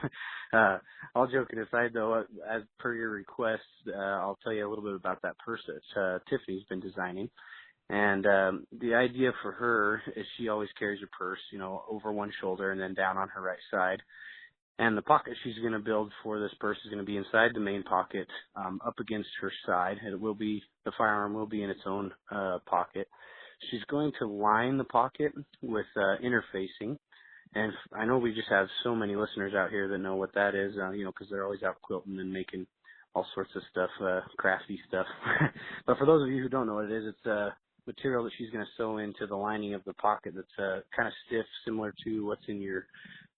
All joking aside, though, as per your request, I'll tell you a little bit about that purse that Tiffany's been designing. And the idea for her is she always carries her purse, over one shoulder and then down on her right side. And the pocket she's going to build for this purse is going to be inside the main pocket, up against her side. The firearm will be in its own pocket. She's going to line the pocket with interfacing. And I know we just have so many listeners out here that know what that is, because they're always out quilting and making all sorts of stuff, crafty stuff. But for those of you who don't know what it is, it's a material that she's going to sew into the lining of the pocket that's kind of stiff, similar to what's in your,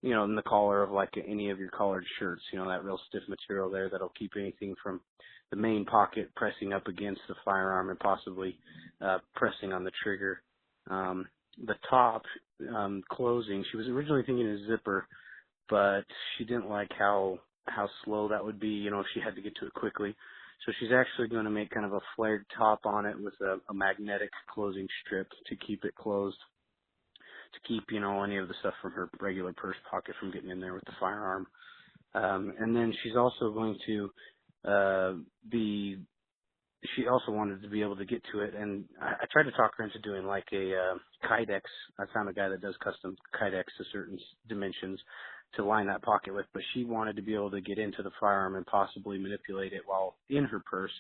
in the collar of like any of your collared shirts, that real stiff material there that'll keep anything from the main pocket pressing up against the firearm and possibly pressing on the trigger. The top closing, she was originally thinking a zipper, but she didn't like how slow that would be, if she had to get to it quickly. So she's actually going to make kind of a flared top on it with a magnetic closing strip to keep it closed, to keep, any of the stuff from her regular purse pocket from getting in there with the firearm. And then she's also going to she also wanted to be able to get to it, and I tried to talk her into doing like a Kydex. I found a guy that does custom Kydex to certain dimensions to line that pocket with, but she wanted to be able to get into the firearm and possibly manipulate it while in her purse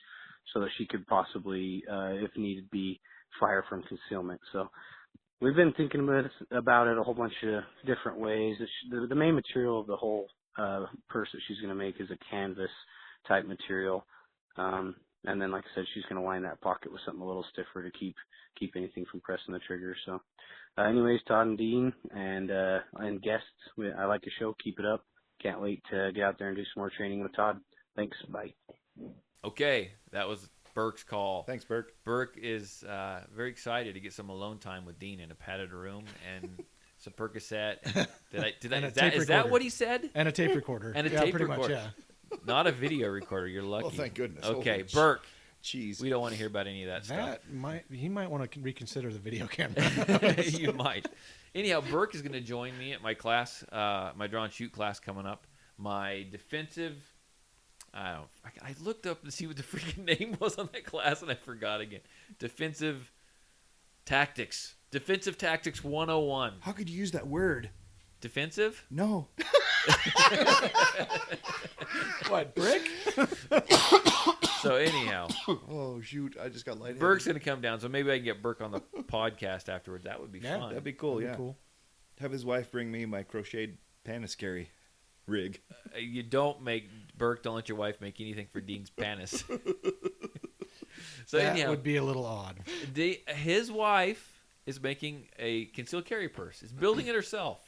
so that she could possibly, if needed be, fire from concealment. So we've been thinking about it a whole bunch of different ways. The main material of the whole purse that she's going to make is a canvas type material. And then, like I said, she's going to line that pocket with something a little stiffer to keep anything from pressing the trigger. So, anyways, Todd and Dean and guests, I like the show. Keep it up. Can't wait to get out there and do some more training with Todd. Thanks. Bye. Okay, that was Burke's call. Thanks, Burke. Burke is very excited to get some alone time with Dean in a padded room and some Percocet. Is that what he said? And a tape recorder. And a tape pretty recorder. much, yeah. Not a video recorder. You're lucky. Oh, thank goodness. Okay, Burke. Jeez. We don't want to hear about any of that stuff. He might want to reconsider the video camera. You might. Anyhow, Burke is going to join me at my class, my draw and shoot class coming up. My defensive. I looked up to see what the freaking name was on that class, and I forgot again. Defensive Tactics 101. How could you use that word? Defensive? No. What, brick? So anyhow. Oh, shoot. I just got lightheaded. Burke's going to come down, so maybe I can get Burke on the podcast afterwards. That would be fun. That'd be cool, cool. Have his wife bring me my crocheted paniscary rig. You don't let your wife make anything for Dean's panis. So that would be a little odd. His wife is making a concealed carry purse. Is building it herself.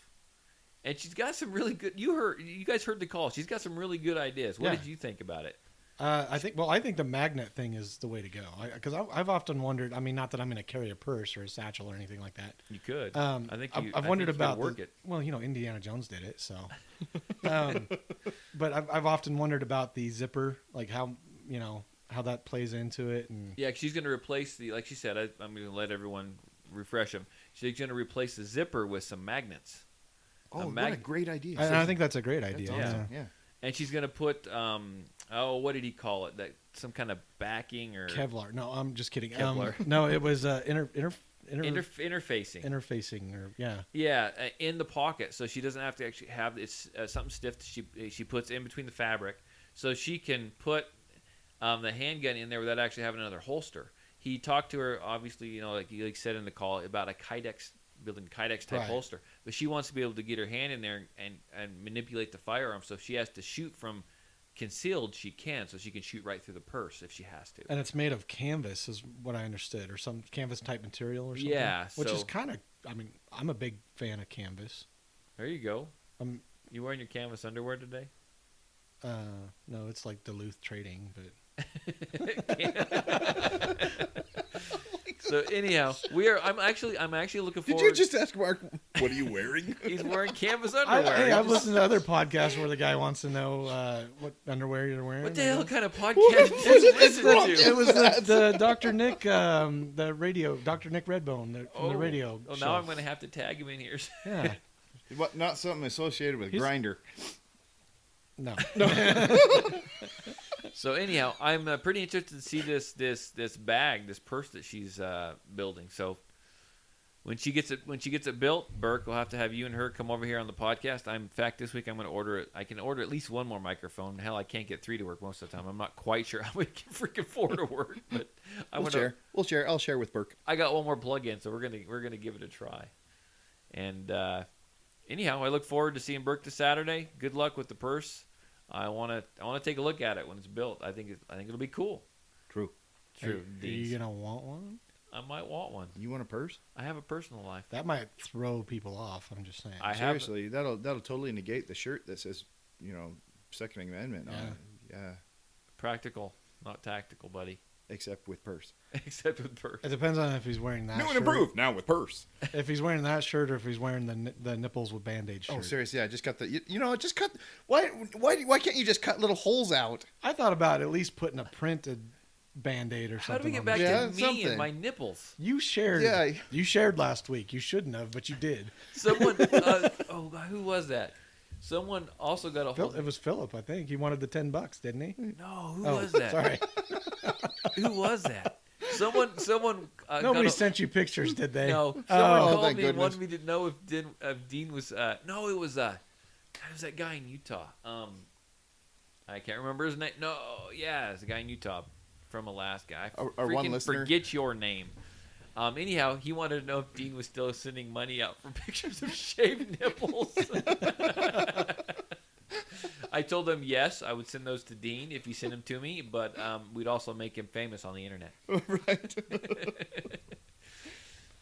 And she's got some really good. You guys heard the call. She's got some really good ideas. What did you think about it? I think the magnet thing is the way to go. Because I've often wondered. I mean, not that I'm going to carry a purse or a satchel or anything like that. You could. I've wondered about it. Well, Indiana Jones did it, so. But I've often wondered about the zipper, like how that plays into it. And yeah, she's going to replace like she said. I'm going to let everyone refresh them. She's going to replace the zipper with some magnets. Oh, what a great idea. I think that's a great idea. That's awesome. Yeah. And she's going to put, what did he call it? Some kind of backing or... Kevlar. No, I'm just kidding. Kevlar. No, it was interfacing. Interfacing, or yeah. Yeah, in the pocket, so she doesn't have to actually have something stiff she puts in between the fabric, so she can put the handgun in there without actually having another holster. He talked to her, obviously, like he said in the call, about a Kydex, building Kydex type holster, but she wants to be able to get her hand in there and manipulate the firearm. So if she has to shoot from concealed, she can, so she can shoot right through the purse if she has to. And it's made of canvas, is what I understood, or some canvas type material or something. Yeah, which is kind of. I mean, I'm a big fan of canvas. There you go. You wearing your canvas underwear today? No, it's like Duluth Trading, but. So anyhow, I'm actually looking forward. Did you just ask Mark, what are you wearing? He's wearing canvas underwear. I've listened to other podcasts where the guy wants to know what underwear you're wearing. What the hell kind of podcast did you listen to? It was the Dr. Nick, the radio, Dr. Nick Redbone from the radio. Oh, now I'm going to have to tag him in here. Yeah. What? Not something associated with Grindr. No. So anyhow, I'm pretty interested to see this bag, this purse that she's building. So When she gets it built, Burke, we'll have to have you and her come over here on the podcast. In fact, this week I'm going to order it. I can order at least one more microphone. Hell, I can't get 3 to work most of the time. I'm not quite sure how we can freaking 4 to work, but We'll share. I'll share with Burke. I got one more plug-in, so we're gonna give it a try. And anyhow, I look forward to seeing Burke this Saturday. Good luck with the purse. I want to take a look at it when it's built. I think it'll be cool. True. Are you gonna want one? I might want one. You want a purse? I have a personal life. That might throw people off. I'm just saying. Seriously, that'll totally negate the shirt that says, Second Amendment on it. Yeah. Practical, not tactical, buddy. Except with purse. Except with purse. It depends on if he's wearing that New shirt. and improved now with purse. If he's wearing that shirt or if he's wearing the nipples with Band-Aid shirt. Oh, seriously, yeah, I just cut just cut. Why can't you just cut little holes out? I thought about at least putting a printed Band-Aid or something. How do we get on back there. to me and my nipples? You shared. Yeah. You shared last week. You shouldn't have, but you did. Someone. Who was that? Someone also got a hold. It was Philip, I think. He wanted the $10, didn't he? No, who was that? Sorry. Who was that? Someone. Nobody sent you pictures, did they? No. Someone called me and goodness. wanted me to know if Dean was. No, it was. God, it was that guy in Utah. I can't remember his name. No, yeah, it's a guy in Utah from Alaska. I Our one listener. forget your name. Anyhow, he wanted to know if Dean was still sending money out for pictures of shaved nipples. I told him yes, I would send those to Dean if he sent them to me, but we'd also make him famous on the internet. Right.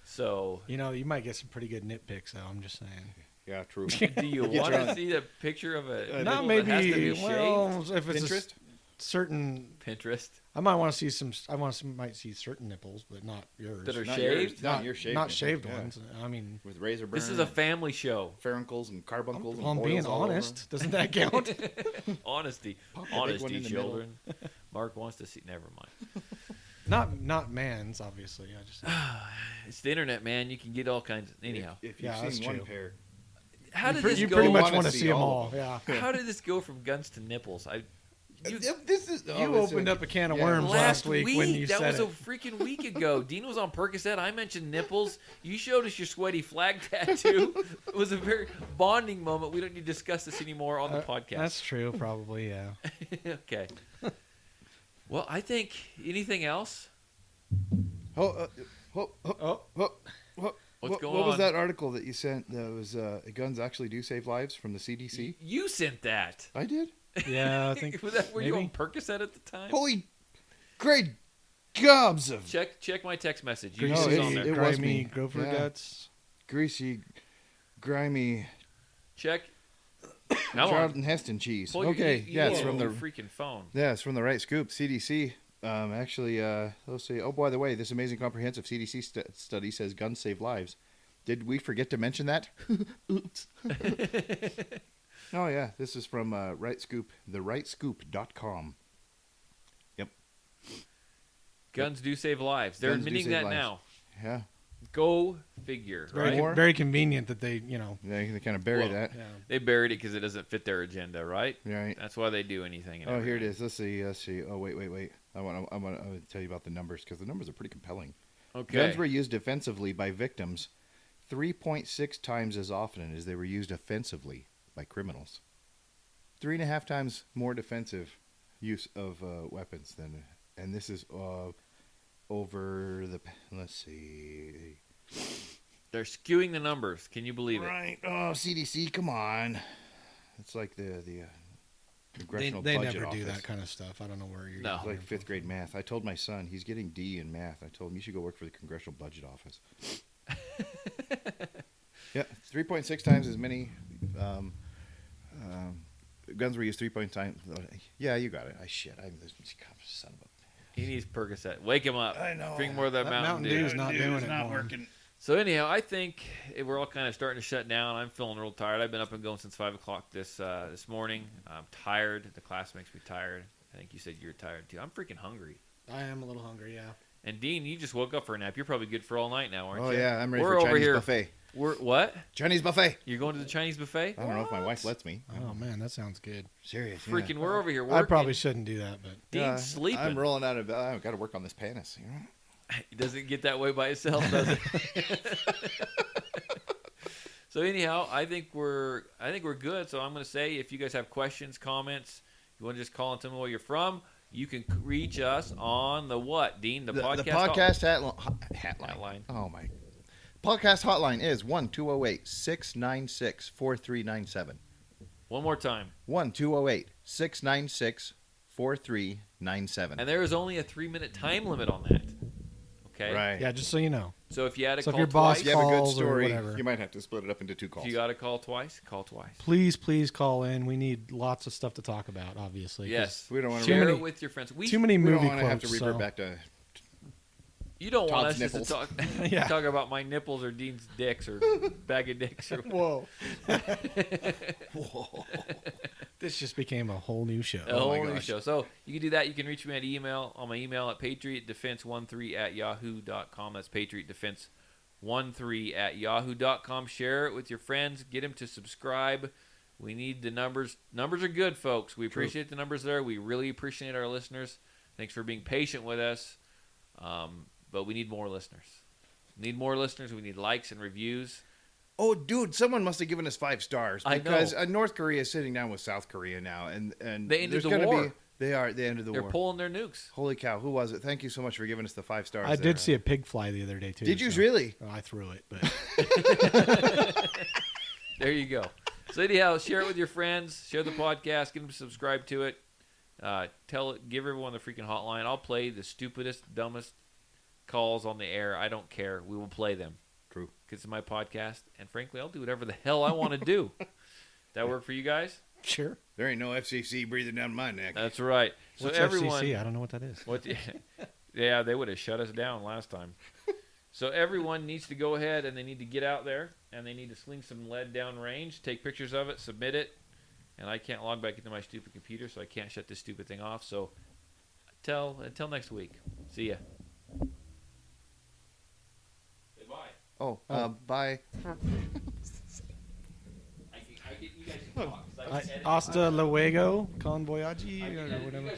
So you might get some pretty good nip pics, though. I'm just saying. Yeah, true. do you want to see the picture of a Not nipple that has to maybe. be Well, shaved? if it's Pinterest? certain. Pinterest I might want to see some. Might see certain nipples, but not yours. that are Not shaved. yours. Not your shaved. Not nipples, shaved yeah. ones. I mean, With razor burn. This is a family show. Pharuncles and carbuncles and I'm oils being all over. honest. Doesn't that count? Honesty, Pop the big one honesty, in the middle. children. Mark wants to see. Never mind. not man's, obviously. I just. It's the internet, man. You can get all kinds. Anyhow, If Yeah, you've that's seen one true. pair. how did this You go? pretty much wanna want to see see them all all. of Yeah. How did this go from guns to nipples? You You opened up a can of worms last week when you that said was it. a freaking week ago. Dean was on Percocet. I mentioned nipples. You showed us your sweaty flag tattoo. It was a very bonding moment. We don't need to discuss this anymore on the podcast. That's true, probably, yeah. Okay. Well, I think anything else? What's What's going What was on? that article that you sent that was guns actually do save lives from the CDC? You sent that. I did? Yeah, I think. Were you maybe. on Percocet at the time? Holy great gobs of Check my text message. You Greasy, was it's- on there. it was grimy me. gopher Yeah. guts. greasy, grimy Check. Come on. Charlton Heston cheese. Pull your- Okay, you yeah, need it's to from pull the your freaking phone. Right Scoop, CDC. Actually, let's see. Oh, by the way, this amazing comprehensive CDC study says guns save lives. Did we forget to mention that? Oops. Oh, yeah. This is from Right Scoop, therightscoop.com. Yep. Guns do save lives. They're Guns do admitting save that lives. now. Yeah. Go figure. Very, Right? More? very convenient that they, They kind of bury Well, that. Yeah. They buried it because it doesn't fit their agenda, right? Right. That's why they do anything. and Oh, here it everything. is. Let's see. Oh, wait. I want to tell you about the numbers because the numbers are pretty compelling. Okay. Guns were used defensively by victims 3.6 times as often as they were used offensively by criminals. 3.5 times more defensive use of weapons than, and this is over the. Let's see. They're skewing the numbers. Can you believe it? Right. Oh, CDC, come on. It's like the congressional They budget never office. do that kind of stuff. I don't know where you're. No. It's like fifth grade math. I told my son he's getting D in math. I told him you should go work for the congressional budget office. Yeah, 3.6 times as many. Guns were used 3.6 times. Yeah, you got it. I'm this son of a. He needs Percocet. Wake him up. I know. Drink more of that, Mountain Dew. Dew's not doing it. More. So anyhow, I think we're all kind of starting to shut down. I'm feeling real tired. I've been up and going since 5 o'clock this morning. I'm tired. The class makes me tired. I think you said you're tired too. I'm freaking hungry. I am a little hungry, yeah. And Dean, you just woke up for a nap. You're probably good for all night now, aren't Oh you? yeah, I'm ready We're for over Chinese here. buffet. We're what? Chinese buffet. You're going to the Chinese buffet? I don't know if my wife lets me. Oh man, that sounds good. Serious. yeah. Freaking, we're over here I working. probably shouldn't do that, but Dean's sleeping. I'm rolling out of. I've got to work on this panis. You know? It doesn't get that way by itself, does it? So anyhow, I think we're good. So I'm going to say, if you guys have questions, comments, you want to just call and tell me where you're from, you can reach us on the what, Dean? The podcast. The podcast hotline. Oh my. Podcast hotline is 1-208-696-4397. One more time. 1-208-696-4397. And there is only a 3-minute time limit on that. Okay. Right. Yeah, just so you know. So if you had to So if call your boss twice, If you have a good calls or story, whatever. you might have to split it up into 2 calls. if you got to call twice, call twice. Please call in. We need lots of stuff to talk about, obviously. 'cause Yes. We don't want Share many- it with your friends. Too many We movie don't want to have quotes. to revert so- back to You don't want us Todd's just to talk, Yeah. talk about my nipples or Dean's dicks or bag of dicks. Or Whoa. This just became a whole new show. a whole new show. So you can do that. You can reach me at email on my email at patriotdefense13@yahoo.com. That's patriotdefense13@yahoo.com. Share it with your friends. Get them to subscribe. We need the numbers. Numbers are good, folks. We appreciate the numbers there. We really appreciate our listeners. Thanks for being patient with us. But we need more listeners. We need likes and reviews. Oh, dude, someone must have given us 5 stars I because know. North Korea is sitting down with South Korea now, and They ended there's the gonna war. They ended the They're war. pulling their nukes. Holy cow, who was it? Thank you so much for giving us the 5 stars. I there. did see a pig fly the other day, too. Did you so- really? Oh, I threw it, but There you go. So anyhow, share it with your friends. Share the podcast. Get them to subscribe to it. Give everyone the freaking hotline. I'll play the stupidest, dumbest calls on the air. I don't care. We will play them. True. Because it's my podcast. And frankly, I'll do whatever the hell I want to do. That work for you guys? sure. There ain't no FCC breathing down my neck. That's right. So What's everyone, FCC? I don't know what that is. yeah, they would have shut us down last time. So everyone needs to go ahead and they need to get out there and they need to sling some lead down range, take pictures of it, submit it, and I can't log back into my stupid computer, so I can't shut this stupid thing off. So until next week, see ya. Say bye. Bye. You guys can talk, 'cause I can edit. Hasta luego, con voyage, or whatever.